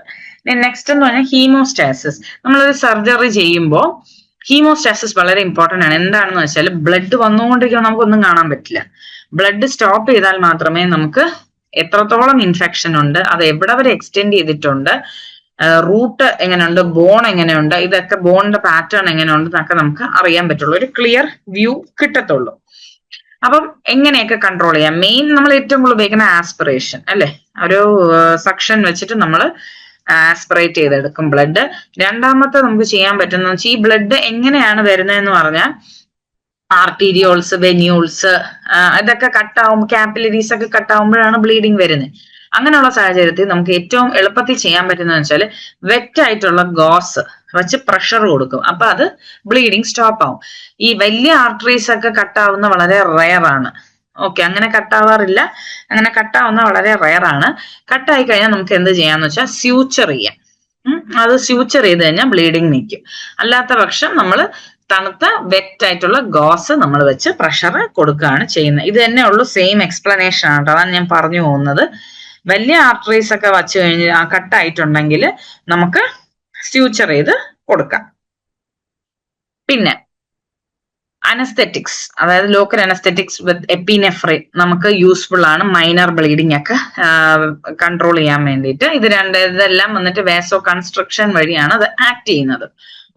നെക്സ്റ്റ് എന്ന് പറഞ്ഞാൽ ഹീമോസ്റ്റാസിസ്. നമ്മളൊരു സർജറി ചെയ്യുമ്പോൾ ഹീമോസ്റ്റാസിസ് വളരെ ഇമ്പോർട്ടന്റ് ആണ്. എന്താണെന്ന് വെച്ചാൽ ബ്ലഡ് വന്നുകൊണ്ടിരിക്കുമ്പോൾ നമുക്കൊന്നും കാണാൻ പറ്റില്ല. ബ്ലഡ് സ്റ്റോപ്പ് ചെയ്താൽ മാത്രമേ നമുക്ക് എത്രത്തോളം ഇൻഫെക്ഷൻ ഉണ്ട്, അത് എവിടെ വരെ എക്സ്റ്റെൻഡ് ചെയ്തിട്ടുണ്ട്, റൂട്ട് എങ്ങനെയുണ്ട്, ബോൺ എങ്ങനെയുണ്ട്, ഇതൊക്കെ ബോണിന്റെ പാറ്റേൺ എങ്ങനെയുണ്ട് എന്നൊക്കെ നമുക്ക് അറിയാൻ പറ്റുള്ളൂ. ഒരു ക്ലിയർ വ്യൂ കിട്ടത്തുള്ളൂ. അപ്പം എങ്ങനെയൊക്കെ കൺട്രോൾ ചെയ്യാം? മെയിൻ നമ്മൾ ഏറ്റവും കൂടുതൽ ഉപയോഗിക്കുന്ന ആസ്പിറേഷൻ അല്ലെ. ഒരു സക്ഷൻ വെച്ചിട്ട് നമ്മൾ ആസ്പിറേറ്റ് ചെയ്തെടുക്കും ബ്ലഡ്. രണ്ടാമത്തെ നമുക്ക് ചെയ്യാൻ പറ്റുന്ന വെച്ചാൽ ഈ ബ്ലഡ് എങ്ങനെയാണ് വരുന്നതെന്ന് പറഞ്ഞാൽ ആർട്ടീരിയോൾസ്, വെന്യൂൾസ് ഇതൊക്കെ കട്ടാവുമ്പോൾ, കാപ്പിലറീസ് ഒക്കെ കട്ടാവുമ്പോഴാണ് ബ്ലീഡിങ് വരുന്നത്. അങ്ങനെയുള്ള സാഹചര്യത്തിൽ നമുക്ക് ഏറ്റവും എളുപ്പത്തിൽ ചെയ്യാൻ പറ്റുന്നത് വെച്ചാൽ വെറ്റ് ആയിട്ടുള്ള ഗോസ് വെച്ച് പ്രഷർ കൊടുക്കും. അപ്പൊ അത് ബ്ലീഡിങ് സ്റ്റോപ്പ് ആവും. ഈ വലിയ ആർട്ടറീസ് ഒക്കെ കട്ടാവുന്ന വളരെ റെയർ ആണ്. ഓക്കെ, അങ്ങനെ കട്ടാവാറില്ല. അങ്ങനെ കട്ടാവുന്ന വളരെ റെയർ ആണ്. കട്ടായി കഴിഞ്ഞാൽ നമുക്ക് എന്ത് ചെയ്യാന്ന് വെച്ചാൽ സ്യൂച്ചർ ചെയ്യാം. അത് സ്യൂച്ചർ ചെയ്ത് കഴിഞ്ഞാൽ ബ്ലീഡിങ് നിൽക്കും. അല്ലാത്ത പക്ഷം നമ്മൾ തണുത്ത വെറ്റ് ആയിട്ടുള്ള ഗോസ് നമ്മൾ വെച്ച് പ്രഷർ കൊടുക്കുകയാണ് ചെയ്യുന്നത്. ഇത് തന്നെ ഉള്ളൂ, സെയിം എക്സ്പ്ലനേഷൻ ആണ്. അതാണ് ഞാൻ പറഞ്ഞു പോകുന്നത്. വലിയ ആർട്ടറീസ് ഒക്കെ വച്ച് കഴിഞ്ഞ് കട്ടായിട്ടുണ്ടെങ്കിൽ നമുക്ക് സ്യൂച്ചർ ചെയ്ത് കൊടുക്കാം. പിന്നെ അനസ്തെറ്റിക്സ്, അതായത് ലോക്കൽ അനസ്തെറ്റിക്സ് വിത്ത് എപ്പിനെഫ്രിൻ നമുക്ക് യൂസ്ഫുൾ ആണ്. മൈനർ ബ്ലീഡിംഗ് ഒക്കെ കൺട്രോൾ ചെയ്യാൻ വേണ്ടിയിട്ട്. ഇതെല്ലാം വന്നിട്ട് വാസോ കൺസ്ട്രക്ഷൻ വഴിയാണ് അത് ആക്ട് ചെയ്യുന്നത്.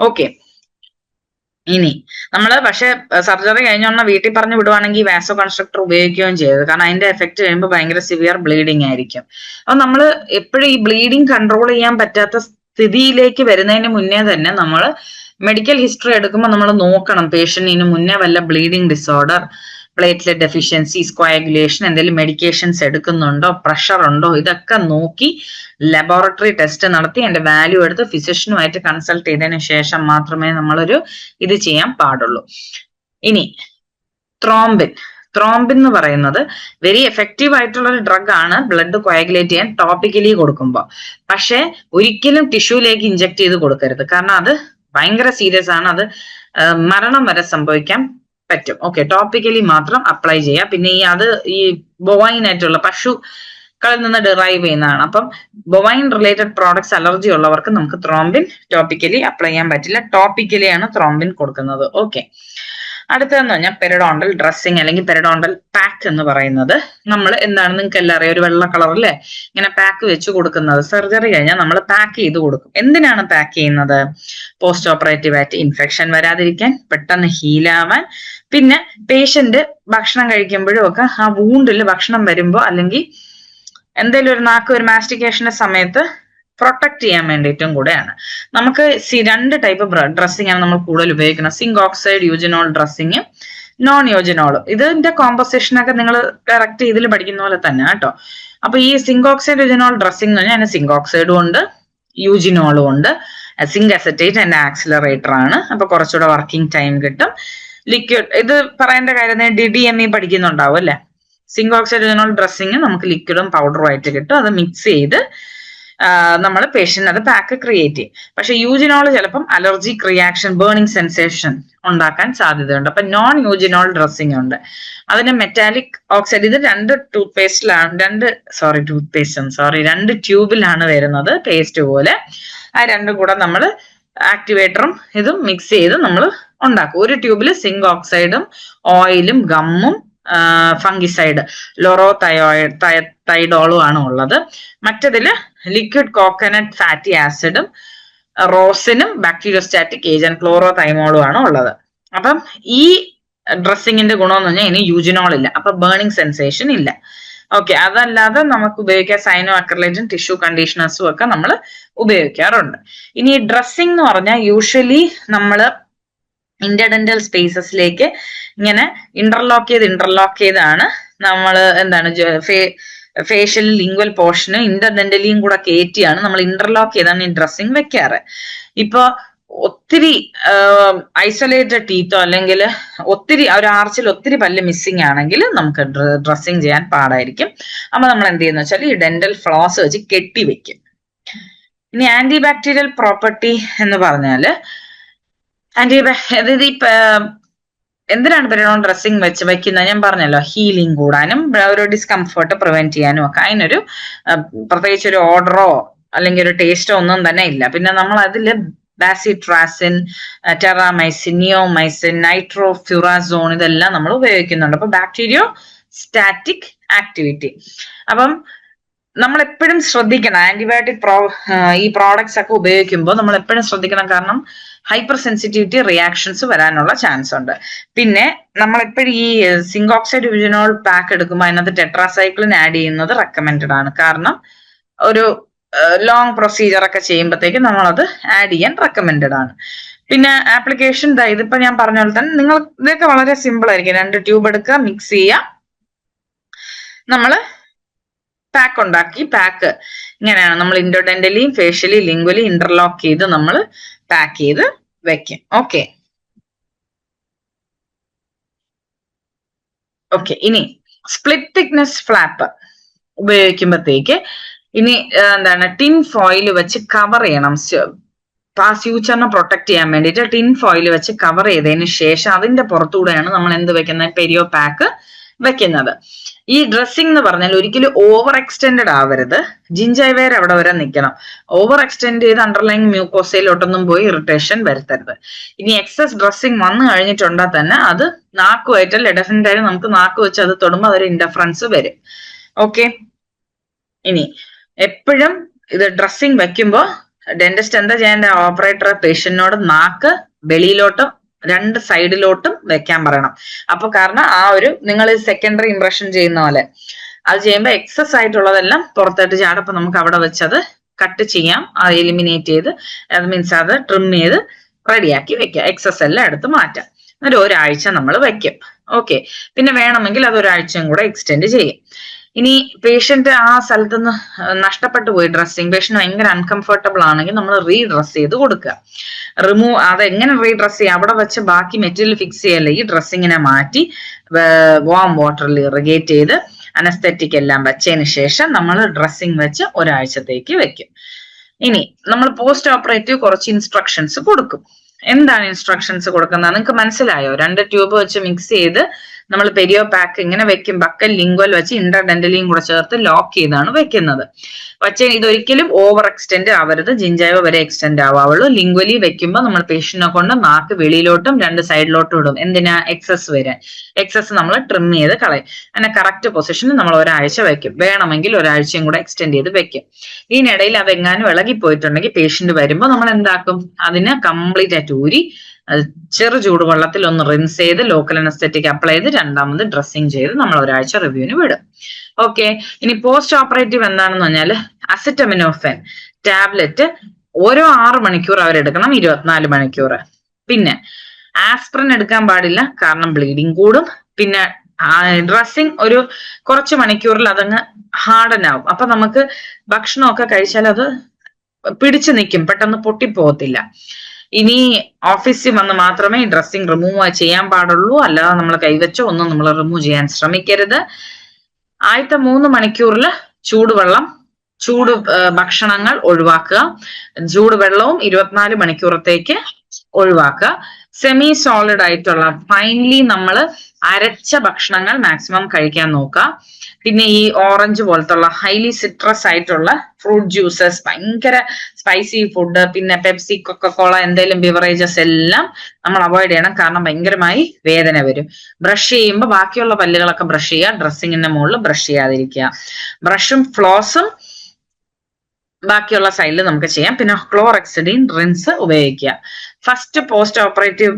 ഓക്കെ, ഇനി നമ്മള് പക്ഷെ സർജറി കഴിഞ്ഞോണ്ട് വീട്ടിൽ പറഞ്ഞു വിടുവാണെങ്കിൽ വാസോ കൺസ്ട്രക്ടർ ഉപയോഗിക്കുകയും ചെയ്തത്, കാരണം അതിന്റെ എഫക്ട് കഴിയുമ്പോൾ ഭയങ്കര സിവിയർ ബ്ലീഡിങ് ആയിരിക്കും. അപ്പൊ നമ്മൾ എപ്പോഴും ഈ ബ്ലീഡിങ് കൺട്രോൾ ചെയ്യാൻ പറ്റാത്ത സ്ഥിതിയിലേക്ക് വരുന്നതിന് മുന്നേ തന്നെ നമ്മൾ മെഡിക്കൽ ഹിസ്റ്ററി എടുക്കുമ്പോൾ നമ്മൾ നോക്കണം പേഷ്യന്റിന് മുന്നേ വല്ല bleeding disorder, platelet deficiencies, coagulation, എന്തെങ്കിലും മെഡിക്കേഷൻസ് എടുക്കുന്നുണ്ടോ, പ്രഷർ ഉണ്ടോ, ഇതൊക്കെ നോക്കി ലബോറട്ടറി ടെസ്റ്റ് നടത്തി അതിന്റെ വാല്യൂ എടുത്ത് ഫിസിഷ്യനുമായിട്ട് കൺസൾട്ട് ചെയ്തതിനു ശേഷം മാത്രമേ നമ്മളൊരു ഇത് ചെയ്യാൻ പാടുള്ളൂ. ഇനി ത്രോംബിൻ എന്ന് പറയുന്നത് വെരി എഫക്റ്റീവ് ആയിട്ടുള്ള ഒരു ഡ്രഗ് ആണ് ബ്ലഡ് കോയാഗുലേറ്റ് ചെയ്യാൻ ടോപ്പിക്കലി കൊടുക്കുമ്പോൾ. പക്ഷെ ഒരിക്കലും ടിഷ്യൂലേക്ക് ഇഞ്ചെക്ട് ചെയ്ത് കൊടുക്കരുത്, കാരണം അത് ഭയങ്കര സീരിയസ് ആണ്, അത് മരണം വരെ സംഭവിക്കാൻ പറ്റും. ഓക്കെ, ടോപ്പിക്കലി മാത്രം അപ്ലൈ ചെയ്യാം. പിന്നെ ഈ ബൊവൈൻ ആയിട്ടുള്ള പശുക്കളിൽ നിന്ന് ഡിറൈവ് ചെയ്യുന്നതാണ്. അപ്പം ബൊവൈൻ റിലേറ്റഡ് പ്രോഡക്ട്സ് അലർജി ഉള്ളവർക്ക് നമുക്ക് ത്രോംബിൻ ടോപ്പിക്കലി അപ്ലൈ ചെയ്യാൻ പറ്റില്ല. ടോപ്പിക്കലിയാണ് ത്രോംബിൻ കൊടുക്കുന്നത്. ഓക്കെ, അടുത്തതെന്ന് പറഞ്ഞാൽ പെരിഡോണ്ടൽ ഡ്രസ്സിങ് അല്ലെങ്കിൽ പെരിഡോണ്ടൽ പാക്ക് എന്ന് പറയുന്നത് നമ്മൾ എന്താണ് നിങ്ങൾക്ക് എല്ലാം അറിയാം, ഒരു വെള്ള കളറല്ലേ ഇങ്ങനെ പാക്ക് വെച്ച് കൊടുക്കുന്നത്. സർജറി കഴിഞ്ഞാൽ നമ്മൾ പാക്ക് ചെയ്ത് കൊടുക്കും. എന്തിനാണ് പാക്ക് ചെയ്യുന്നത്? പോസ്റ്റ് ഓപ്പറേറ്റീവ് ആയിട്ട് ഇൻഫെക്ഷൻ വരാതിരിക്കാൻ, പെട്ടെന്ന് ഹീലാവാൻ, പിന്നെ പേഷ്യന്റ് ഭക്ഷണം കഴിക്കുമ്പോഴും ഒക്കെ ആ വൂണ്ടിൽ ഭക്ഷണം വരുമ്പോൾ അല്ലെങ്കിൽ എന്തെങ്കിലും ഒരു മാസ്റ്റിക്കേഷന്റെ സമയത്ത് പ്രൊട്ടക്ട് ചെയ്യാൻ വേണ്ടിയിട്ടും കൂടെയാണ്. നമുക്ക് രണ്ട് ടൈപ്പ് ഡ്രസ്സിംഗ് ആണ് നമ്മൾ കൂടുതൽ ഉപയോഗിക്കുന്നത്. Zinc oxide eugenol dressing, non യൂജിനോളും. ഇതിന്റെ കോമ്പോസിഷൻ ഒക്കെ നിങ്ങൾ കറക്റ്റ് ഇതിൽ പഠിക്കുന്ന പോലെ തന്നെ കേട്ടോ. അപ്പൊ ഈ സിങ്ക് ഓക്സൈഡ് യൂജിനോൾ ഡ്രസ്സിംഗ് എന്ന് പറഞ്ഞാൽ സിങ്ക് ഓക്സൈഡും ഉണ്ട്, യൂജിനോളും ഉണ്ട്. സിങ്ക് അസറ്റേറ്റ് ആൻഡ് ആക്സിലറേറ്റർ ആണ്, അപ്പൊ കുറച്ചുകൂടെ വർക്കിംഗ് ടൈം കിട്ടും. ലിക്വിഡ് ഇത് പറയേണ്ട കാര്യം DDME പഠിക്കുന്നുണ്ടാവും അല്ലെ. സിങ്ക് ഓക്സൈഡ് യൂജിനോൾ ഡ്രസ്സിങ് നമുക്ക് ലിക്വിഡും പൗഡറും ആയിട്ട് കിട്ടും. അത് മിക്സ് ചെയ്ത് നമ്മൾ പേഷ്യന്റ് അത് പാക്ക് ക്രിയേറ്റ് ചെയ്യും. പക്ഷെ യൂജിനോൾ ചിലപ്പം അലർജിക് റിയാക്ഷൻ, ബേണിംഗ് സെൻസേഷൻ ഉണ്ടാക്കാൻ സാധ്യതയുണ്ട്. അപ്പൊ നോൺ യൂജിനോൾ ഡ്രസ്സിംഗ് ഉണ്ട്. അതിന് മെറ്റാലിക് ഓക്സൈഡ്, ഇത് രണ്ട് ട്യൂബിലാണ് വരുന്നത്, പേസ്റ്റ് പോലെ. ആ രണ്ടും കൂടെ നമ്മൾ ആക്ടിവേറ്ററും ഇതും മിക്സ് ചെയ്ത് നമ്മൾ ഉണ്ടാക്കും. ഒരു ട്യൂബിൽ സിങ്ക് ഓക്സൈഡും ഓയിലും ഗമ്മും ഫംഗിസൈഡ് തൈഡോളും ആണ് ഉള്ളത്. മറ്റതില് ലിക്വിഡ് കോക്കനട്ട് ഫാറ്റി ആസിഡും റോസിനും ബാക്ടീരിയോസ്റ്റാറ്റിക് ഏജന്റ് ക്ലോറോതൈമോളും ആണ് ഉള്ളത്. അപ്പം ഈ ഡ്രസ്സിങ്ങിന്റെ ഗുണമെന്ന് പറഞ്ഞാൽ ഇനി യൂജിനോൾ ഇല്ല, അപ്പൊ ബേണിംഗ് സെൻസേഷൻ ഇല്ല. ഓക്കെ, അതല്ലാതെ നമുക്ക് ഉപയോഗിക്കാൻ സൈനോ അക്രലൈറ്റും ടിഷ്യൂ കണ്ടീഷണേഴ്സും ഒക്കെ നമ്മൾ ഉപയോഗിക്കാറുണ്ട്. ഇനി ഡ്രസ്സിംഗ് എന്ന് പറഞ്ഞാൽ യൂഷ്വലി നമ്മൾ ഇന്റർഡെന്റൽ സ്പേസസിലേക്ക് ഇങ്ങനെ ഇന്റർലോക്ക് ചെയ്താണ് നമ്മൾ ഫേഷ്യൽ ലിംഗ്വൽ പോർഷന് ഇന്റർഡെന്റലിയും കൂടെ കയറ്റിയാണ് നമ്മൾ ഇന്റർലോക്ക് ചെയ്താണ് ഈ ഡ്രസ്സിങ് വെക്കാറ്. ഇപ്പൊ ഒത്തിരി ഐസൊലേറ്റഡ് ടീത്തോ അല്ലെങ്കിൽ ഒത്തിരി ഒരു ആർച്ചിൽ ഒത്തിരി പല്ല് മിസ്സിങ് ആണെങ്കിൽ നമുക്ക് ഡ്രസ്സിങ് ചെയ്യാൻ പാടായിരിക്കും. അപ്പൊ നമ്മൾ എന്ത് ചെയ്യുന്ന വെച്ചാൽ ഈ ഡെന്റൽ ഫ്ലോസ് വെച്ച് കെട്ടി വെക്കും. ഇനി ആന്റി ബാക്ടീരിയൽ പ്രോപ്പർട്ടി എന്ന് പറഞ്ഞാല് അതായത് എന്തിനാണ് പെരിഡോണ്ടൽ ഡ്രസ്സിങ് വെക്കുന്നത്? ഞാൻ പറഞ്ഞല്ലോ, ഹീലിംഗ് കൂടാനും ഒരു ഡിസ്കംഫർട്ട് പ്രിവെന്റ് ചെയ്യാനും ഒക്കെ. അതിനൊരു പ്രത്യേകിച്ച് ഒരു ഓർഡറോ അല്ലെങ്കിൽ ഒരു ടേസ്റ്റോ ഒന്നും തന്നെ ഇല്ല. പിന്നെ നമ്മൾ അതില് ബാസിട്രാസിൻ, ടെറാമൈസിൻ, നിയോമൈസിൻ, നൈട്രോഫ്യൂറാസോൺ ഇതെല്ലാം നമ്മൾ ഉപയോഗിക്കുന്നുണ്ട്. അപ്പൊ ബാക്ടീരിയോ സ്റ്റാറ്റിക് ആക്ടിവിറ്റി. അപ്പം നമ്മൾ എപ്പോഴും ശ്രദ്ധിക്കണം, ആന്റിബയോട്ടിക് ഈ പ്രോഡക്ട്സ് ഒക്കെ ഉപയോഗിക്കുമ്പോൾ നമ്മൾ എപ്പോഴും ശ്രദ്ധിക്കണം, കാരണം ഹൈപ്പർ സെൻസിറ്റിവിറ്റി റിയാക്ഷൻസ് വരാനുള്ള ചാൻസ് ഉണ്ട്. പിന്നെ നമ്മൾ എപ്പോഴും ഈ സിങ്ക് ഓക്സൈഡ് യൂജിനോൾ പാക്ക് എടുക്കുമ്പോൾ അതിനകത്ത് ടെട്രാസൈക്ലിൻ ആഡ് ചെയ്യുന്നത് റെക്കമെൻഡഡ് ആണ്, കാരണം ഒരു ലോങ് പ്രൊസീജിയർ ഒക്കെ ചെയ്യുമ്പോഴത്തേക്ക് നമ്മളത് ആഡ് ചെയ്യാൻ റെക്കമെൻഡഡ് ആണ്. പിന്നെ ആപ്ലിക്കേഷൻ ഇതിപ്പോ ഞാൻ പറഞ്ഞ പോലെ തന്നെ നിങ്ങൾ ഇതൊക്കെ വളരെ സിമ്പിൾ ആയിരിക്കും. 2 ട്യൂബ് എടുക്കുക, മിക്സ് ചെയ്യുക, നമ്മള് പാക്ക് ഉണ്ടാക്കി. പാക്ക് ഇങ്ങനെയാണ് നമ്മൾ ഇൻഡോഡെന്റലി, ഫേഷ്യലി, ലിംഗ്വലി ഇന്റർലോക്ക് ചെയ്ത് നമ്മൾ പാക്ക് ചെയ്ത് വെക്കും. ഓക്കെ, ഇനി സ്പ്ലിറ്റ് തിക്നെസ് ഫ്ലാപ്പ് ഉപയോഗിക്കുമ്പോഴത്തേക്ക് ഇനി ടിൻ ഫോയിൽ വെച്ച് കവർ ചെയ്യണം. ഫ്യൂച്ചറിനെ പ്രൊട്ടക്ട് ചെയ്യാൻ വേണ്ടിയിട്ട് ടിൻ ഫോയിൽ വെച്ച് കവർ ചെയ്തതിന് ശേഷം അതിന്റെ പുറത്തൂടെയാണ് നമ്മൾ എന്ത് വെക്കുന്നത്, പെരിയോ പാക്ക് വെക്കുന്നത്. ഈ ഡ്രസ്സിംഗ് എന്ന് പറഞ്ഞാൽ ഒരിക്കലും ഓവർ എക്സ്റ്റെൻഡഡ് ആവരുത്. ജിഞ്ചൈവേർ അവിടെ വരെ നിൽക്കണം. ഓവർ എക്സ്റ്റെൻഡ് ചെയ്ത് അണ്ടർലൈൻ മ്യൂക്കോസയിലോട്ടൊന്നും പോയി ഇറിറ്റേഷൻ വരുത്തരുത്. ഇനി എക്സസ് ഡ്രസ്സിംഗ് വന്നു കഴിഞ്ഞിട്ടുണ്ടെങ്കിൽ തന്നെ അത് നാക്കുമായിട്ടല്ല, ഡെഫിനറ്റ് ആയിട്ട് നമുക്ക് നാക്ക് വെച്ച് അത് തൊടുമ്പോൾ അതൊരു ഇന്റർഫറൻസ് വരും. ഓക്കെ, ഇനി എപ്പോഴും ഇത് ഡ്രസ്സിംഗ് വെക്കുമ്പോൾ ഡെന്റിസ്റ്റ് എന്താ ചെയ്യേണ്ട, ഓപ്പറേറ്റർ പേഷ്യന്റിനോട് നാക്ക് വെളിയിലോട്ട് രണ്ട് സൈഡിലോട്ടും വെക്കാൻ പറയണം. അപ്പൊ കാരണം ആ ഒരു നിങ്ങൾ സെക്കൻഡറി ഇംപ്രഷൻ ചെയ്യുന്ന പോലെ അത് ചെയ്യുമ്പോൾ എക്സസ് ആയിട്ടുള്ളതെല്ലാം പുറത്തോട്ട് ചാടും. അപ്പൊ നമുക്ക് അവിടെ വെച്ചത് കട്ട് ചെയ്യാം, അത് എലിമിനേറ്റ് ചെയ്ത്, അത് മീൻസ് അത് ട്രിം ചെയ്ത് റെഡിയാക്കി വെക്കാം. എക്സസ് എല്ലാം എടുത്ത് മാറ്റാം. എന്നിട്ട് ഒരാഴ്ച നമ്മൾ വെക്കും. ഓക്കെ, പിന്നെ വേണമെങ്കിൽ അത് ഒരാഴ്ചയും കൂടെ എക്സ്റ്റെൻഡ് ചെയ്യും. ഇനി പേഷ്യന്റ് ആ സ്ഥലത്തുനിന്ന് നഷ്ടപ്പെട്ടു പോയി ഡ്രസ്സിങ്, പേഷ്യന്റ് ഭയങ്കര അൺകംഫർട്ടബിൾ ആണെങ്കിൽ നമ്മൾ റീഡ്രസ് ചെയ്ത് കൊടുക്കുക. അത് എങ്ങനെ റീഡ്രസ് ചെയ്യുക, അവിടെ വെച്ച് ബാക്കി മെറ്റീരിയൽ ഫിക്സ് ചെയ്യല്ലേ, ഈ ഡ്രസ്സിങ്ങിനെ മാറ്റി വാം വാട്ടറിൽ ഇറിഗേറ്റ് ചെയ്ത് അനസ്തെറ്റിക് എല്ലാം വെച്ചതിന് ശേഷം നമ്മൾ ഡ്രസ്സിങ് വെച്ച് ഒരാഴ്ചത്തേക്ക് വെക്കും. ഇനി നമ്മൾ പോസ്റ്റ് ഓപ്പറേറ്റീവ് കുറച്ച് ഇൻസ്ട്രക്ഷൻസ് കൊടുക്കും. എന്താണ് ഇൻസ്ട്രക്ഷൻസ് കൊടുക്കുന്നത് നിങ്ങൾക്ക് മനസ്സിലായോ? 2 ട്യൂബ് വെച്ച് മിക്സ് ചെയ്ത് നമ്മൾ പെരിയോ പാക്ക് ഇങ്ങനെ വെക്കും. ബക്കൽ ലിംഗ്വൽ വെച്ച് ഇന്റർഡെന്റലിയും കൂടെ ചേർത്ത് ലോക്ക് ചെയ്താണ് വെക്കുന്നത്. പക്ഷേ ഇതൊരിക്കലും ഓവർ എക്സ്റ്റെൻഡ് ആവരുത്, ജിഞ്ചൈവ വരെ എക്സ്റ്റെൻഡ് ആവാവുള്ളൂ. ലിംഗ്വലി വെക്കുമ്പോൾ നമ്മൾ പേഷ്യന്റിനെ കൊണ്ട് നാക്ക് വെളിയിലോട്ടും 2 സൈഡിലോട്ടും ഇടും. എന്തിനാ? എക്സസ് വരാൻ. എക്സസ് നമ്മൾ ട്രിം ചെയ്ത് കളയും. അങ്ങനെ കറക്റ്റ് പൊസിഷനിൽ നമ്മൾ ഒരാഴ്ച വെക്കും. വേണമെങ്കിൽ ഒരാഴ്ചയും കൂടെ എക്സ്റ്റെൻഡ് ചെയ്ത് വെക്കും. ഇതിനിടയിൽ അതെങ്ങാനും ഇളകിപ്പോയിട്ടുണ്ടെങ്കിൽ പേഷ്യന്റ് വരുമ്പോൾ നമ്മൾ എന്താക്കും, അതിനെ കംപ്ലീറ്റ് ആയിട്ട് ഊരി ചെറു ചൂടുവെള്ളത്തിൽ ഒന്ന് റിൻസ് ചെയ്ത് ലോക്കൽ അനസ്തെറ്റിക് അപ്ലൈ ചെയ്ത് രണ്ടാമത് ഡ്രസ്സിങ് ചെയ്ത് നമ്മൾ ഒരാഴ്ച റിവ്യൂവിന് വിടും. ഓക്കെ, ഇനി പോസ്റ്റ് ഓപ്പറേറ്റീവ് എന്താണെന്ന് പറഞ്ഞാൽ അസിറ്റമിനോഫെൻ ടാബ്ലറ്റ് ഓരോ 6 മണിക്കൂർ അവരെടുക്കണം, 24 മണിക്കൂർ. പിന്നെ ആസ്പിരിൻ എടുക്കാൻ പാടില്ല, കാരണം ബ്ലീഡിങ് കൂടും. പിന്നെ ഡ്രസ്സിങ് ഒരു കുറച്ച് മണിക്കൂറിൽ അതങ്ങ് ഹാർഡൻ ആവും. അപ്പൊ നമുക്ക് ഭക്ഷണമൊക്കെ കഴിച്ചാൽ അത് പിടിച്ചു നിൽക്കും, പെട്ടെന്ന് പൊട്ടിപ്പോകത്തില്ല. ഇനി ഓഫീസിൽ വന്ന് മാത്രമേ ഡ്രസ്സിങ് റിമൂവ് ചെയ്യാൻ പാടുള്ളൂ, അല്ലാതെ നമ്മൾ കൈവച്ചോ ഒന്നും നമ്മൾ റിമൂവ് ചെയ്യാൻ ശ്രമിക്കരുത്. ആദ്യത്തെ 3 മണിക്കൂറിൽ ചൂടുവെള്ളം, ചൂട് ഭക്ഷണങ്ങൾ ഒഴിവാക്കുക. ചൂടുവെള്ളവും 24 മണിക്കൂറത്തേക്ക് ഒഴിവാക്കുക. സെമി സോളിഡ് ആയിട്ടുള്ള ഫൈനലി നമ്മൾ അരച്ച ഭക്ഷണങ്ങൾ മാക്സിമം കഴിക്കാൻ നോക്കുക. പിന്നെ ഈ ഓറഞ്ച് പോലത്തുള്ള ഹൈലി സിട്രസ് ആയിട്ടുള്ള ഫ്രൂട്ട് ജ്യൂസസ്, ഭയങ്കര സ്പൈസി ഫുഡ്, പിന്നെ പെപ്സി, കൊക്കക്കോള, എന്തെങ്കിലും ബിവറേജസ് എല്ലാം നമ്മൾ അവോയ്ഡ് ചെയ്യണം, കാരണം ഭയങ്കരമായി വേദന വരും. ബ്രഷ് ചെയ്യുമ്പോൾ ബാക്കിയുള്ള പല്ലുകളൊക്കെ ബ്രഷ് ചെയ്യുക, ഡ്രസ്സിങ്ങിന്റെ മുകളിൽ ബ്രഷ് ചെയ്യാതിരിക്കുക. ബ്രഷും ഫ്ലോസും ബാക്കിയുള്ള സൈഡിൽ നമുക്ക് ചെയ്യാം. പിന്നെ ക്ലോറെക്സിഡിൻ റിൻസ് ഉപയോഗിക്കുക. ഫസ്റ്റ് പോസ്റ്റ് ഓപ്പറേറ്റീവ്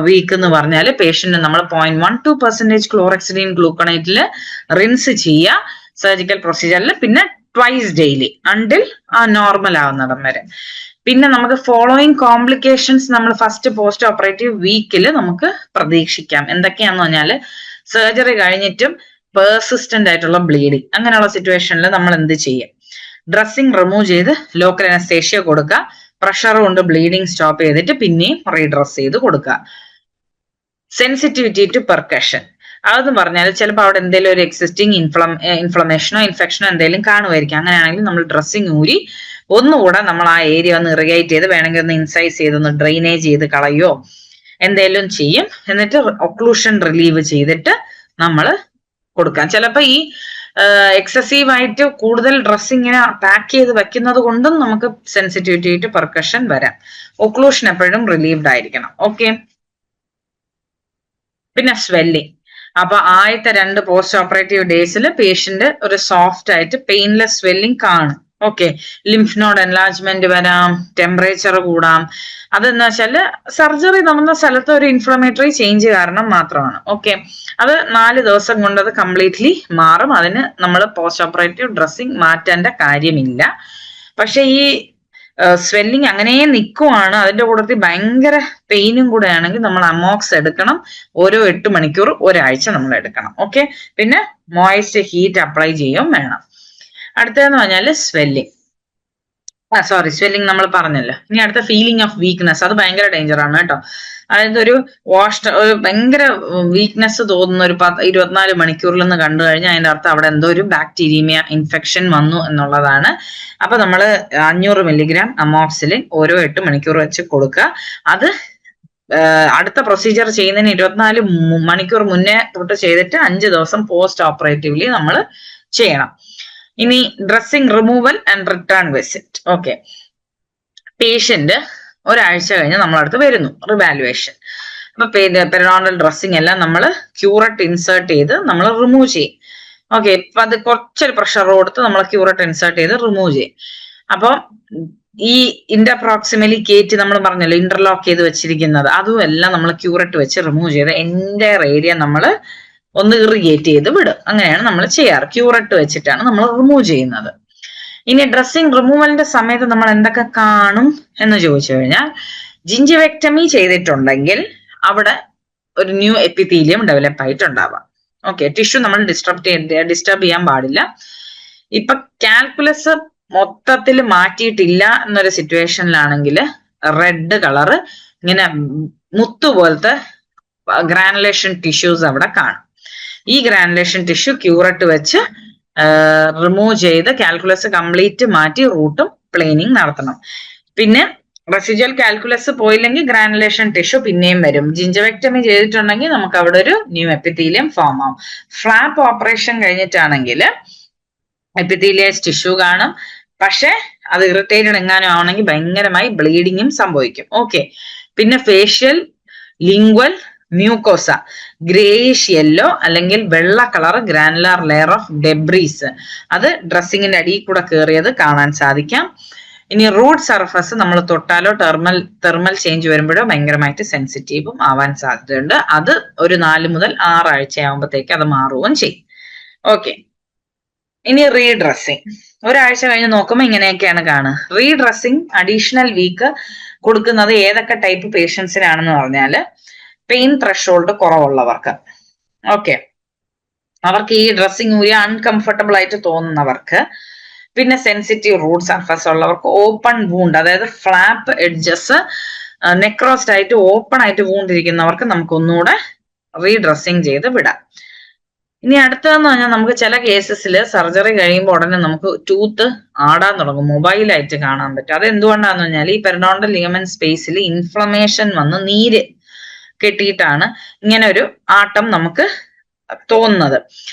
വീക്ക് എന്ന് പറഞ്ഞാൽ പേഷ്യന്റ് നമ്മൾ 0.12% ക്ലോറെക്സിഡിൻ ഗ്ലൂക്കണേറ്റിൽ റിൻസ് ചെയ്യുക സർജിക്കൽ പ്രൊസീജിയറിൽ, പിന്നെ ട്വൈസ് ഡെയിലി അണ്ടിൽ നോർമൽ ആവുന്നിടം വരെ. പിന്നെ നമുക്ക് ഫോളോയിങ് കോംപ്ലിക്കേഷൻസ് നമ്മൾ ഫസ്റ്റ് പോസ്റ്റ് ഓപ്പറേറ്റീവ് വീക്കിൽ നമുക്ക് പ്രതീക്ഷിക്കാം. എന്തൊക്കെയാന്ന് പറഞ്ഞാൽ സർജറി കഴിഞ്ഞിട്ടും പേഴ്സിസ്റ്റന്റ് ആയിട്ടുള്ള ബ്ലീഡിങ്, അങ്ങനെയുള്ള സിറ്റുവേഷനിൽ നമ്മൾ എന്ത് ചെയ്യും? ഡ്രസ്സിങ് റിമൂവ് ചെയ്ത് ലോക്കൽ അനസ്തേഷ്യ കൊടുക്കുക. പ്രഷർ കൊണ്ട് ബ്ലീഡിങ് സ്റ്റോപ്പ് ചെയ്തിട്ട് പിന്നെയും റീഡ്രസ് ചെയ്ത് കൊടുക്കുക. സെൻസിറ്റിവിറ്റി ടു പെർക്കഷൻ, അതെന്ന് പറഞ്ഞാൽ ചിലപ്പോൾ അവിടെ എന്തെങ്കിലും ഒരു എക്സിസ്റ്റിംഗ് ഇൻഫ്ലമേഷനോ ഇൻഫെക്ഷനോ എന്തെങ്കിലും കാണുമായിരിക്കും. അങ്ങനെയാണെങ്കിൽ നമ്മൾ ഡ്രസ്സിങ് ഊരി ഒന്നുകൂടെ നമ്മൾ ആ ഏരിയ ഒന്ന് ഇറിഗേറ്റ് ചെയ്ത് വേണമെങ്കിൽ ഒന്ന് ഇൻസൈസ് ചെയ്ത് ഒന്ന് ഡ്രെയിനേജ് ചെയ്ത് കളയോ എന്തെങ്കിലും ചെയ്യും. എന്നിട്ട് ഒക്ലൂഷൻ റിലീവ് ചെയ്തിട്ട് നമ്മൾ കൊടുക്കാം. ചിലപ്പോൾ ഈ എക്സസീവ് ആയിട്ട് കൂടുതൽ ഡ്രസ് ഇങ്ങനെ പാക്ക് ചെയ്ത് വെക്കുന്നത് കൊണ്ടും നമുക്ക് സെൻസിറ്റിവിറ്റി ടു പെർക്കഷൻ വരാം. ഒക്ലൂഷൻ എപ്പോഴും റിലീവ്ഡ് ആയിരിക്കണം. ഓക്കെ, പിന്നെ സ്വെല്ലിങ്. അപ്പൊ ആദ്യത്തെ 2 പോസ്റ്റ് ഓപ്പറേറ്റീവ് ഡേയ്സിൽ പേഷ്യന്റ് ഒരു സോഫ്റ്റ് ആയിട്ട് പെയിൻലെസ് സ്വെല്ലിങ് കാണും. ഓക്കെ, ലിംഫ് നോഡ് എൻലാർജ്മെന്റ് വരാം, ടെമ്പറേച്ചർ കൂടാം. അതെന്ന് വെച്ചാല് സർജറി നടന്ന സ്ഥലത്ത് ഒരു ഇൻഫ്ലമേറ്ററി ചേഞ്ച് കാരണം മാത്രമാണ്. ഓക്കെ, അത് 4 ദിവസം കൊണ്ട് അത് കംപ്ലീറ്റ്ലി മാറും. അതിന് നമ്മൾ പോസ്റ്റ് ഓപ്പറേറ്റീവ് ഡ്രസ്സിങ് മാറ്റേണ്ട കാര്യമില്ല. പക്ഷെ ഈ സ്വെല്ലിങ് അങ്ങനെ നിൽക്കുവാണ്, അതിന്റെ കൂട്ടത്തിൽ ഭയങ്കര പെയിനും കൂടെ ആണെങ്കിൽ നമ്മൾ അമോക്സ് എടുക്കണം. ഓരോ 8 മണിക്കൂർ ഒരാഴ്ച നമ്മൾ എടുക്കണം. ഓക്കെ, പിന്നെ മോയിസ്റ്റ് ഹീറ്റ് അപ്ലൈ ചെയ്യുകയും വേണം. അടുത്തതെന്ന് പറഞ്ഞാല് സ്വെല്ലിങ് നമ്മൾ പറഞ്ഞല്ലോ. ഇനി അടുത്ത ഫീലിംഗ് ഓഫ് വീക്ക്നെസ്, അത് ഭയങ്കര ഡേഞ്ചർ ആണ് കേട്ടോ. അതായത് ഒരു ഭയങ്കര വീക്ക്നെസ് തോന്നുന്ന ഒരു 24 മണിക്കൂറിൽ നിന്ന് കണ്ടു കഴിഞ്ഞാൽ അതിന്റെ അർത്ഥം അവിടെ എന്തോ ഒരു ബാക്ടീരിയമ ഇൻഫെക്ഷൻ വന്നു എന്നുള്ളതാണ്. അപ്പൊ നമ്മൾ 500 മില്ലിഗ്രാം അമോക്സിലിൻ ഓരോ 8 മണിക്കൂർ വെച്ച് കൊടുക്കുക. അത് അടുത്ത പ്രൊസീജിയർ ചെയ്യുന്നതിന് 24 മണിക്കൂർ മുന്നേ തൊട്ട് ചെയ്തിട്ട് 5 ദിവസം പോസ്റ്റ് ഓപ്പറേറ്റീവ്ലി നമ്മൾ ചെയ്യണം. ഇനി dressing removal and return visit. Okay, patient ഒരാഴ്ച കഴിഞ്ഞ് നമ്മളടുത്ത് വരുന്നു, റിവാലുവേഷൻ. അപ്പൊ പെരിഡോണ്ടൽ ഡ്രസ്സിങ് എല്ലാം നമ്മൾ ക്യൂററ്റ് ഇൻസേർട്ട് ചെയ്ത് നമ്മൾ റിമൂവ് ചെയ്യും. ഓക്കെ, ഇപ്പൊ അത് കുറച്ചൊരു പ്രഷർ കൊടുത്ത് നമ്മൾ ക്യൂററ്റ് ഇൻസേർട്ട് ചെയ്ത് റിമൂവ് ചെയ്യും. അപ്പൊ ഈ ഇന്റർപ്രോക്സിമലി കയറ്റി നമ്മൾ പറഞ്ഞല്ലോ ഇന്റർലോക്ക് ചെയ്ത് വെച്ചിരിക്കുന്നത്, അതും എല്ലാം നമ്മൾ ക്യൂററ്റ് വെച്ച് റിമൂവ് ചെയ്ത് എൻ്റയർ ഏരിയ നമ്മൾ ഒന്ന് ഇറിഗേറ്റ് ചെയ്ത് വിടും. അങ്ങനെയാണ് നമ്മൾ ചെയ്യാറ്. ക്യൂററ്റ് വെച്ചിട്ടാണ് നമ്മൾ റിമൂവ് ചെയ്യുന്നത്. ഇനി ഡ്രസ്സിങ് റിമൂവലിന്റെ സമയത്ത് നമ്മൾ എന്തൊക്കെ കാണും എന്ന് ചോദിച്ചു കഴിഞ്ഞാൽ, ജിഞ്ചിവെക്ടമി ചെയ്തിട്ടുണ്ടെങ്കിൽ അവിടെ ഒരു ന്യൂ എപ്പിത്തീലിയം ഡെവലപ്പ് ആയിട്ടുണ്ടാവാം. ഓക്കെ, ടിഷ്യൂ നമ്മൾ ഡിസ്റ്റർബ് ചെയ്യാൻ പാടില്ല. ഇപ്പൊ കാൽക്കുലസ് മൊത്തത്തിൽ മാറ്റിയിട്ടില്ല എന്നൊരു സിറ്റുവേഷനിലാണെങ്കിൽ റെഡ് കളറ് ഇങ്ങനെ മുത്തുപോലത്തെ ഗ്രാനുലേഷൻ ടിഷ്യൂസ് അവിടെ കാണും. ഈ ഗ്രാനുലേഷൻ ടിഷ്യൂ ക്യൂററ്റ് വെച്ച് റിമൂവ് ചെയ്ത് കാൽക്കുലസ് കംപ്ലീറ്റ് മാറ്റി റൂട്ടും പ്ലെയിനിങ് നടത്തണം. പിന്നെ റെസിജ്വൽ കാൽക്കുലസ് പോയില്ലെങ്കിൽ ഗ്രാനുലേഷൻ ടിഷ്യൂ പിന്നെയും വരും. ജിഞ്ചവെക്ടമി ചെയ്തിട്ടുണ്ടെങ്കിൽ നമുക്ക് അവിടെ ഒരു ന്യൂ എപ്പിത്തീലിയം ഫോം ആവും. ഫ്ലാപ്പ് ഓപ്പറേഷൻ കഴിഞ്ഞിട്ടാണെങ്കിൽ എപ്പിത്തീലിയസ് ടിഷ്യൂ കാണും, പക്ഷെ അത് ഇറിറ്റേറ്റഡ് എങ്ങാനും ആവണമെങ്കിൽ ഭയങ്കരമായി ബ്ലീഡിങ്ങും സംഭവിക്കും. ഓക്കെ, പിന്നെ facial, lingual, mucosa greyish yellow അല്ലെങ്കിൽ വെള്ള colour granular layer of debris, അത് ഡ്രസ്സിങ്ങിന്റെ അടിയിൽ കൂടെ കയറിയത് കാണാൻ സാധിക്കാം. ഇനി റൂട്ട് സർഫസ് നമ്മൾ തൊട്ടാലോ തെർമൽ ചേഞ്ച് വരുമ്പോഴോ ഭയങ്കരമായിട്ട് സെൻസിറ്റീവും ആവാൻ സാധ്യതയുണ്ട്. അത് ഒരു 4 മുതൽ 6 ആഴ്ച ആകുമ്പോഴത്തേക്ക് അത് മാറുകയും ചെയ്യും. ഓക്കെ, ഇനി റീഡ്രസ്സിങ്. ഒരാഴ്ച കഴിഞ്ഞ് നോക്കുമ്പോൾ ഇങ്ങനെയൊക്കെയാണ് കാണുക. റീഡ്രസ്സിങ് അഡീഷണൽ വീക്ക് കൊടുക്കുന്നത് ഏതൊക്കെ ടൈപ്പ് പേഷ്യൻസിനാണെന്ന് പറഞ്ഞാൽ, പെയിൻ ത്രഷോൾഡ് കുറവുള്ളവർക്ക്, ഓക്കെ, അവർക്ക് ഈ ഡ്രസ്സിങ് ഊരി അൺകംഫർട്ടബിൾ ആയിട്ട് തോന്നുന്നവർക്ക്, പിന്നെ സെൻസിറ്റീവ് റൂട്ട് സർഫസ് ഉള്ളവർക്ക്, ഓപ്പൺ വൂണ്ട് അതായത് ഫ്ലാപ്പ് എഡ്ജസ് നെക്രോസ്ഡ് ആയിട്ട് ഓപ്പൺ ആയിട്ട് വൂണ്ടിരിക്കുന്നവർക്ക് നമുക്ക് ഒന്നുകൂടെ റീഡ്രസ്സിങ് ചെയ്ത് വിടാം. ഇനി അടുത്തതെന്ന് പറഞ്ഞാൽ നമുക്ക് ചില കേസസിൽ സർജറി കഴിയുമ്പോൾ ഉടനെ നമുക്ക് ടൂത്ത് ആടാൻ തുടങ്ങും, മൊബൈലായിട്ട് കാണാൻ പറ്റും. അത് എന്തുകൊണ്ടാന്ന് പറഞ്ഞാൽ ഈ പെരിഡോണ്ടൽ ലിഗമെന്റ് സ്പേസിൽ ഇൻഫ്ലമേഷൻ വന്ന് നീര് കെട്ടിയിട്ടാണ് ഇങ്ങനെ ഒരു ആട്ടം നമുക്ക് തോന്നുന്നത്.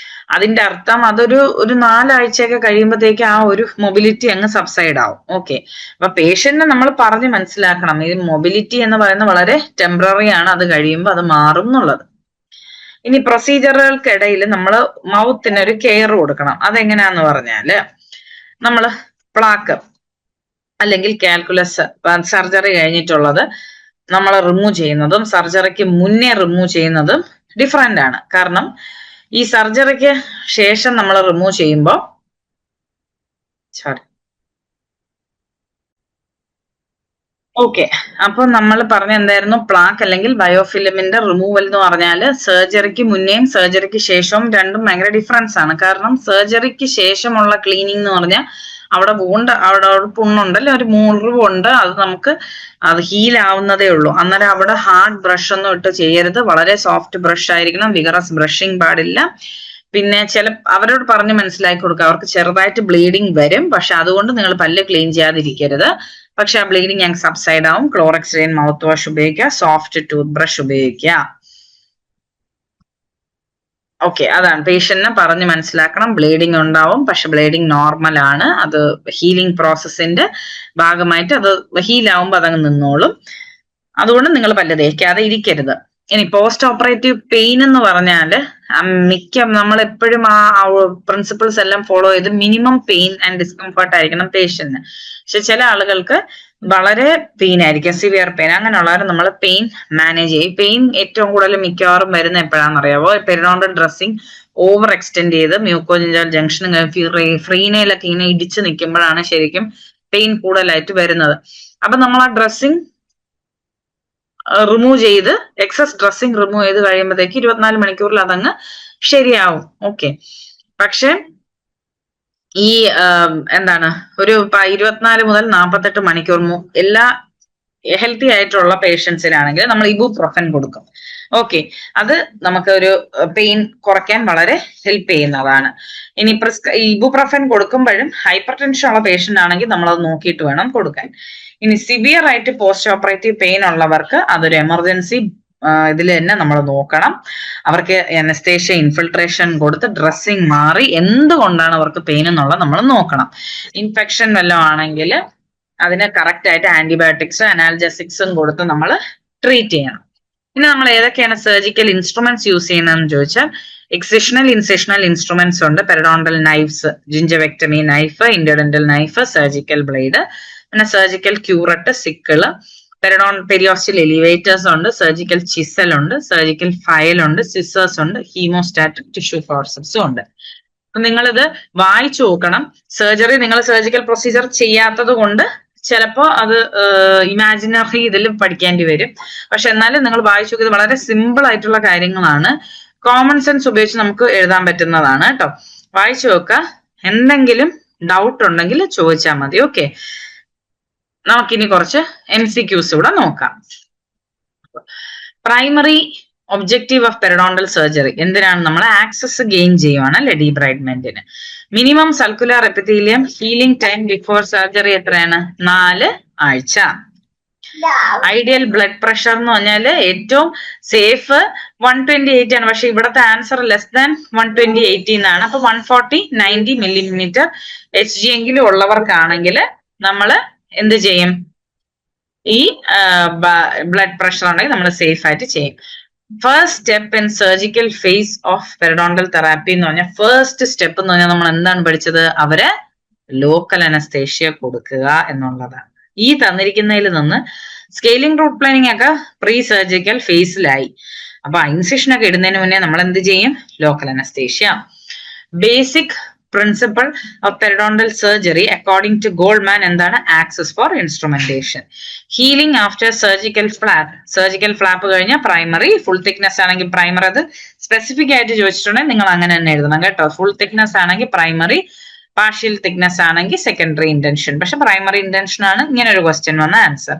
അതിന്റെ അർത്ഥം അതൊരു 4 ആഴ്ചയൊക്കെ കഴിയുമ്പോഴത്തേക്ക് ആ ഒരു മൊബിലിറ്റി അങ്ങ് സബ്സൈഡ് ആവും. ഓക്കെ, അപ്പൊ പേഷ്യന്റിനെ നമ്മൾ പറഞ്ഞ് മനസ്സിലാക്കണം, ഈ മൊബിലിറ്റി എന്ന് പറയുന്നത് വളരെ ടെമ്പററി ആണ്, അത് കഴിയുമ്പോൾ അത് മാറും എന്നുള്ളത്. ഇനി പ്രൊസീജിയറുകൾക്കിടയിൽ നമ്മൾ മൗത്തിന് ഒരു കെയർ കൊടുക്കണം. അതെങ്ങനെയാന്ന് പറഞ്ഞാല്, നമ്മൾ പ്ലാക്ക് അല്ലെങ്കിൽ കാൽക്കുലസ് സർജറി കഴിഞ്ഞിട്ടുള്ളത് നമ്മൾ റിമൂവ് ചെയ്യുന്നതും സർജറിക്ക് മുന്നേ റിമൂവ് ചെയ്യുന്നതും ഡിഫറെന്റ് ആണ്. കാരണം ഈ സർജറിക്ക് ശേഷം നമ്മൾ റിമൂവ് ചെയ്യുമ്പോൾ ഓക്കെ, അപ്പൊ നമ്മൾ പറഞ്ഞ എന്തായിരുന്നു, പ്ലാക്ക് അല്ലെങ്കിൽ ബയോഫിലിമിന്റെ റിമൂവൽ എന്ന് പറഞ്ഞാൽ സർജറിക്ക് മുന്നേയും സർജറിക്ക് ശേഷവും രണ്ടും ഭയങ്കര ഡിഫറൻസ് ആണ്. കാരണം സർജറിക്ക് ശേഷമുള്ള ക്ലീനിങ് എന്ന് പറഞ്ഞാൽ അവിടെ അവിടെ പുണ്ണുണ്ടല്ലോ, ഒരു മുറിവുണ്ട്, അത് നമുക്ക് അത് ഹീൽ ആവുന്നതേ ഉള്ളൂ. അന്നേരം അവിടെ ഹാർഡ് ബ്രഷ് ഒന്നും ഇട്ട് ചെയ്യരുത്, വളരെ സോഫ്റ്റ് ബ്രഷ് ആയിരിക്കണം, വിഗറസ് ബ്രഷിങ് പാടില്ല. പിന്നെ അവരോട് പറഞ്ഞ് മനസ്സിലാക്കി കൊടുക്കുക, അവർക്ക് ചെറുതായിട്ട് ബ്ലീഡിങ് വരും, പക്ഷെ അതുകൊണ്ട് നിങ്ങൾ പല്ല് ക്ലീൻ ചെയ്യാതിരിക്കരുത്. പക്ഷെ ആ ബ്ലീഡിങ് ഞങ്ങൾക്ക് സബ്സൈഡ് ആവും. ക്ലോറക്സ് റെയിൻ മൗത്ത് വാഷ് ഉപയോഗിക്കുക, സോഫ്റ്റ് ടൂത്ത് ബ്രഷ് ഉപയോഗിക്കുക. ഓക്കെ, അതാണ് പേഷ്യന്റിനെ പറഞ്ഞ് മനസ്സിലാക്കണം. ബ്ലീഡിങ് ഉണ്ടാവും, പക്ഷെ ബ്ലീഡിങ് നോർമൽ ആണ്, അത് ഹീലിംഗ് പ്രോസസ്സിന്റെ ഭാഗമായിട്ട് അത് ഹീലാവുമ്പോൾ അതങ്ങ് നിന്നോളും. അതുകൊണ്ട് നിങ്ങൾ പല്ല് തേക്കാതെ ഇരിക്കരുത്. ഇനി പോസ്റ്റ് ഓപ്പറേറ്റീവ് പെയിൻ എന്ന് പറഞ്ഞാല് നമ്മൾ എപ്പോഴും ആ പ്രിൻസിപ്പിൾസ് എല്ലാം ഫോളോ ചെയ്ത് മിനിമം പെയിൻ ആൻഡ് ഡിസ്കംഫർട്ട് ആയിരിക്കണം പേഷ്യന്റിന്. പക്ഷെ ചില ആളുകൾക്ക് വളരെ പെയിൻ ആയിരിക്കും, സിവിയർ പെയിൻ. അങ്ങനെയുള്ളവർ നമ്മൾ പെയിൻ മാനേജ് ചെയ്യും. പെയിൻ ഏറ്റവും കൂടുതൽ മിക്കവാറും വരുന്ന എപ്പോഴാണെന്ന് അറിയാവോ, പെരിഡോണ്ടൽ ഡ്രസ്സിങ് ഓവർ എക്സ്റ്റെൻഡ് ചെയ്ത് മ്യൂക്കോജിഞ്ചൽ ജംഗ്ഷൻ ഫ്രീനയിലൊക്കെ ഇങ്ങനെ ഇടിച്ചു നിൽക്കുമ്പോഴാണ് ശരിക്കും പെയിൻ കൂടുതലായിട്ട് വരുന്നത്. അപ്പൊ നമ്മൾ ആ ഡ്രസ്സിങ് റിമൂവ് ചെയ്ത് എക്സസ് ഡ്രസ്സിങ് റിമൂവ് ചെയ്ത് കഴിയുമ്പോഴത്തേക്ക് 24 മണിക്കൂറിൽ അതങ്ങ് ശരിയാവും. ഓക്കെ, പക്ഷെ ഈ എന്താണ് ഒരു 24 മുതൽ 48 മണിക്കൂർ എല്ലാ ഹെൽത്തി ആയിട്ടുള്ള പേഷ്യൻസിനാണെങ്കിൽ നമ്മൾ ഇബുപ്രൊഫൻ കൊടുക്കും. ഓക്കെ, അത് നമുക്ക് ഒരു പെയിൻ കുറയ്ക്കാൻ വളരെ ഹെൽപ്പ് ചെയ്യുന്നതാണ്. ഇനി ഇബുപ്രൊഫൻ കൊടുക്കുമ്പോഴും ഹൈപ്പർ ടെൻഷൻ ഉള്ള പേഷ്യന്റ് ആണെങ്കിൽ നമ്മളത് നോക്കിയിട്ട് വേണം കൊടുക്കാൻ. ഇനി സിവിയർ ആയിട്ട് പോസ്റ്റ് ഓപ്പറേറ്റീവ് പെയിൻ ഉള്ളവർക്ക് അതൊരു എമർജൻസി ഇതിൽ തന്നെ നമ്മൾ നോക്കണം. അവർക്ക് അനസ്തേഷ്യ ഇൻഫിൽട്രേഷൻ കൊടുത്ത് ഡ്രസ്സിങ് മാറി എന്തുകൊണ്ടാണ് അവർക്ക് പെയിൻ എന്നുള്ളത് നമ്മൾ നോക്കണം. ഇൻഫെക്ഷൻ വല്ലതും ആണെങ്കിൽ അതിന് കറക്റ്റ് ആയിട്ട് ആന്റിബയോട്ടിക്സും അനാൽജസിക്സും കൊടുത്ത് നമ്മൾ ട്രീറ്റ് ചെയ്യണം. പിന്നെ നമ്മൾ ഏതൊക്കെയാണ് സർജിക്കൽ ഇൻസ്ട്രുമെന്റ്സ് യൂസ് ചെയ്യുന്നതെന്ന് ചോദിച്ചാൽ, എക്സിഷണൽ ഇൻസിഷണൽ ഇൻസ്ട്രുമെന്റ്സ് ഉണ്ട്, periodontal knives, gingivectomy knife, interdental knife, surgical blade, പിന്നെ surgical curette, sickle, periosteal elevators ഉണ്ട്, സർജിക്കൽ ചിസൽ ഉണ്ട്, സർജിക്കൽ ഫയൽ ഉണ്ട്, സിസേഴ്സ് ഉണ്ട്, ഹീമോസ്റ്റാറ്റിക് ടിഷ്യൂ ഫോർസെപ്സും ഉണ്ട്. നിങ്ങളിത് വായിച്ചു നോക്കണം. നിങ്ങൾ സർജിക്കൽ പ്രൊസീജിയർ ചെയ്യാത്തത് കൊണ്ട് ചിലപ്പോ അത് ഇമാജിനറി ഇതിൽ പഠിക്കേണ്ടി വരും. പക്ഷെ എന്നാലും നിങ്ങൾ വായിച്ചു നോക്കിയത് വളരെ സിമ്പിൾ ആയിട്ടുള്ള കാര്യങ്ങളാണ്. കോമൺ സെൻസ് ഉപയോഗിച്ച് നമുക്ക് എഴുതാൻ പറ്റുന്നതാണ് കേട്ടോ. വായിച്ചു നോക്കുക. എന്തെങ്കിലും ഡൗട്ട് ഉണ്ടെങ്കിൽ ചോദിച്ചാൽ മതി. ഓക്കെ, നമുക്കിനി കുറച്ച് MCQs കൂടെ നോക്കാം. Primary objective of periodontal surgery എന്തിനാണ്? നമ്മൾ ആക്സസ് ഗെയിൻ ചെയ്യുവാണ് അല്ലെ ഡീബ്രൈഡ്മെന്റിന്. Minimum circular epithelium healing time before surgery എത്രയാണ്? 4 ആഴ്ച. ഐഡിയൽ ബ്ലഡ് പ്രഷർ എന്ന് പറഞ്ഞാല് ഏറ്റവും സേഫ് 128 ആണ്. പക്ഷെ ഇവിടത്തെ ആൻസർ ലെസ് ദാൻ 120/80 എന്നാണ്. അപ്പൊ 140/90 millimeter HG എങ്കിലും ഉള്ളവർക്കാണെങ്കിൽ നമ്മൾ എന്ത് ചെയ്യും? ഈ ബ്ലഡ് പ്രഷർ ഉണ്ടെങ്കിൽ നമ്മൾ സേഫ് ആയിട്ട് ചെയ്യും. First step in surgical phase of periodontal therapy എന്ന് പറഞ്ഞാൽ ഫസ്റ്റ് സ്റ്റെപ്പ് എന്ന് പറഞ്ഞാൽ നമ്മൾ എന്താണ് പഠിച്ചത്? അവര് ലോക്കൽ അനസ്തേഷ്യ കൊടുക്കുക എന്നുള്ളതാണ്. ഈ തന്നിരിക്കുന്നതിൽ നിന്ന് സ്കെയിലിംഗ് റൂട്ട് പ്ലാനിങ് ഒക്കെ പ്രീ സർജിക്കൽ ഫേസിലായി. അപ്പൊ ഇൻസിഷൻ ഒക്കെ ഇടുന്നതിന് മുന്നേ നമ്മൾ എന്ത് ചെയ്യും? Local anaesthesia. Basic principle of periodontal surgery according to Goldman എന്താണ്? Access for instrumentation. Healing after surgical flap. Surgical flap കഴിഞ്ഞാൽ പ്രൈമറി. ഫുൾ തിക്നെസ് ആണെങ്കിൽ പ്രൈമറി. അത് സ്പെസിഫിക് ആയിട്ട് ചോദിച്ചിട്ടുണ്ടെങ്കിൽ നിങ്ങൾ അങ്ങനെ തന്നെ എഴുതണം കേട്ടോ. ഫുൾ തിക്നെസ് ആണെങ്കിൽ പ്രൈമറി, പാർഷ്യൽ തിക്നെസ് ആണെങ്കിൽ സെക്കൻഡറി ഇന്റൻഷൻ. പക്ഷെ പ്രൈമറി ഇന്റൻഷൻ ആണ് ഇങ്ങനെ ഒരു ക്വസ്റ്റ്യൻ വന്ന answer.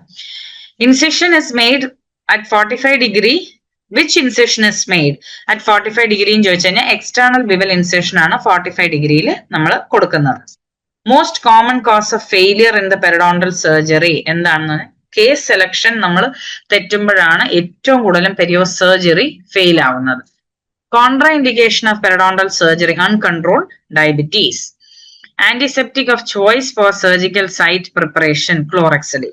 Incision is made at 45 degree. Which incision is made at 45 degree എന്ന് ചോദിച്ചു കഴിഞ്ഞാൽ എക്സ്റ്റേണൽ ബിവൽ ഇൻസിഷൻ ആണ് 45 ഡിഗ്രിയിൽ നമ്മൾ കൊടുക്കുന്നത്. Most common cause of failure in the periodontal surgery എന്താണെന്ന്? കേസ് സെലക്ഷൻ നമ്മൾ തെറ്റുമ്പോഴാണ് ഏറ്റവും കൂടുതലും പെരിയോ സർജറി ഫെയിൽ ആവുന്നത്. Contraindication of periodontal surgery uncontrolled diabetes. Antiseptic of choice for surgical site preparation chlorhexidine.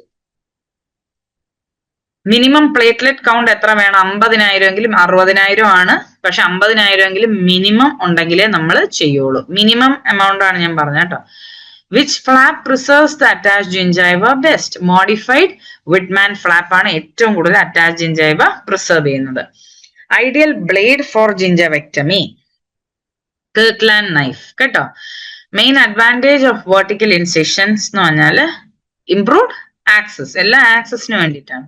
Minimum platelet count എത്ര വേണം? 50,000 എങ്കിലും 60,000 ആണ്. പക്ഷെ 50,000 എങ്കിലും മിനിമം ഉണ്ടെങ്കിലേ നമ്മൾ ചെയ്യുള്ളൂ. മിനിമം എമൗണ്ട് ആണ് ഞാൻ പറഞ്ഞ കേട്ടോ. Which flap preserves the attached gingiva best? Modified Widman flap ആണ് ഏറ്റവും കൂടുതൽ അറ്റാച്ച്ഡ് ജിഞ്ചൈവ പ്രിസർവ് ചെയ്യുന്നത്. Ideal blade for gingivectomy Kirkland knife കേട്ടോ. Main advantage of vertical incisions എന്ന് പറഞ്ഞാൽ ഇംപ്രൂവ്ഡ് ആക്സസ്. എല്ലാ ആക്സസിന് വേണ്ടിയിട്ടാണ്.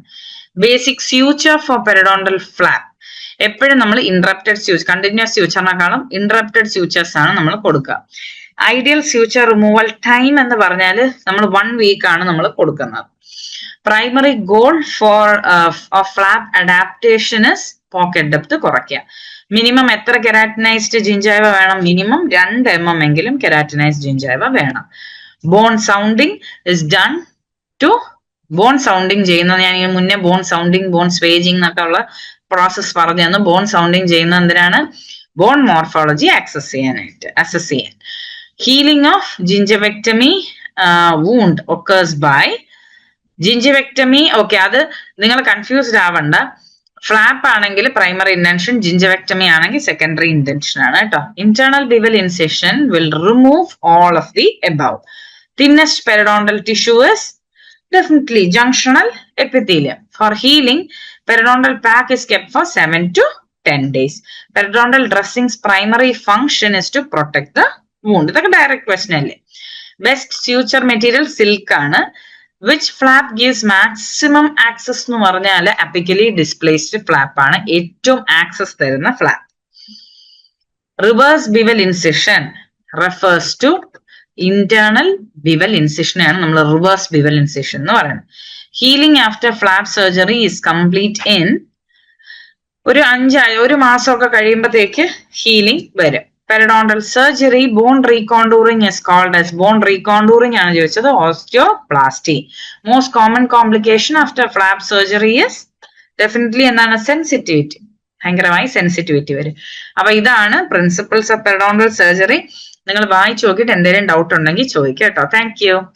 Basic suture for periodontal flap. എപ്പോഴും നമ്മൾ ഇന്ററപ്റ്റഡ് സ്യൂച്ചർ, കണ്ടിന്യൂസ് സ്യൂച്ചറിനെക്കാളും ഇന്ററപ്റ്റഡ് സ്യൂച്ചേഴ്സ് ആണ് നമ്മൾ കൊടുക്കുക. ഐഡിയൽ സ്യൂച്ചർ റിമൂവൽ ടൈം എന്ന് പറഞ്ഞാൽ നമ്മൾ 1 week ആണ് നമ്മൾ കൊടുക്കുന്നത്. Primary goal for flap adaptation is pocket depth കുറയ്ക്കുക. മിനിമം എത്ര കെരാറ്റിനൈസ്ഡ് ജിഞ്ചൈവ വേണം? മിനിമം 2 mm എങ്കിലും കെരാറ്റിനൈസ്ഡ് ജിഞ്ചൈവ വേണം. Bone sounding is done too. Bone sounding ചെയ്യുന്നത് ഞാൻ ഈ മുന്നേ ബോൺ സൗണ്ടിങ്, ബോൺ സ്വേജിങ് എന്നൊക്കെ ഉള്ള പ്രോസസ് പറഞ്ഞു തന്നു. ബോൺ സൗണ്ടിങ് ചെയ്യുന്നത് എന്തിനാണ്? ബോൺ മോർഫോളജി അസസ് ചെയ്യാൻ. Healing of gingivectomy wound occurs by gingivectomy. Okay, അത് നിങ്ങൾ കൺഫ്യൂസ്ഡ് ആവണ്ട. ഫ്ലാപ്പ് ആണെങ്കിൽ പ്രൈമറി ഇന്റൻഷൻ, ജിഞ്ചവെക്ടമി ആണെങ്കിൽ സെക്കൻഡറി ഇന്റൻഷൻ ആണ് കേട്ടോ. Internal bevel incision will remove all of the above. Thinnest periodontal tissue is definitely junctional epithelium. For healing, periodontal pack is kept for 7 to 10 days. Periodontal dressing's primary function is to protect the wound. ഇതൊക്കെ direct question അല്ലേ. Best suture material silk ആണ്. Which flap gives maximum access എന്ന് പറഞ്ഞാൽ apically displaced flap ആണ് ഏറ്റവും access തരുന്ന flap. Reverse bevel incision refers to internal bevel incision ആണ് നമ്മൾ റിവേഴ്സ് ബിവൽ ഇൻസിഷൻ എന്ന് പറയുന്നത്. Healing after flap surgery is complete in ഒരു മാസമൊക്കെ കഴിയുമ്പോഴത്തേക്ക് ഹീലിംഗ് വരും. Periodontal surgery bone recontouring is called as. Bone recontouring ആണ് ചോദിച്ചത്. Osteoplasty. Most common complication after flap surgery is definitely എന്താണ്? സെൻസിറ്റിവിറ്റി. ഭയങ്കരമായി സെൻസിറ്റിവിറ്റി വരും. അപ്പൊ ഇതാണ് പ്രിൻസിപ്പിൾസ് ഓഫ് പെരിഡോണ്ടൽ സർജറി. നിങ്ങൾ വായിച്ചു നോക്കിയിട്ട് എന്തെങ്കിലും ഡൗട്ട് ഉണ്ടെങ്കിൽ ചോദിക്കാം കേട്ടോ. Thank you.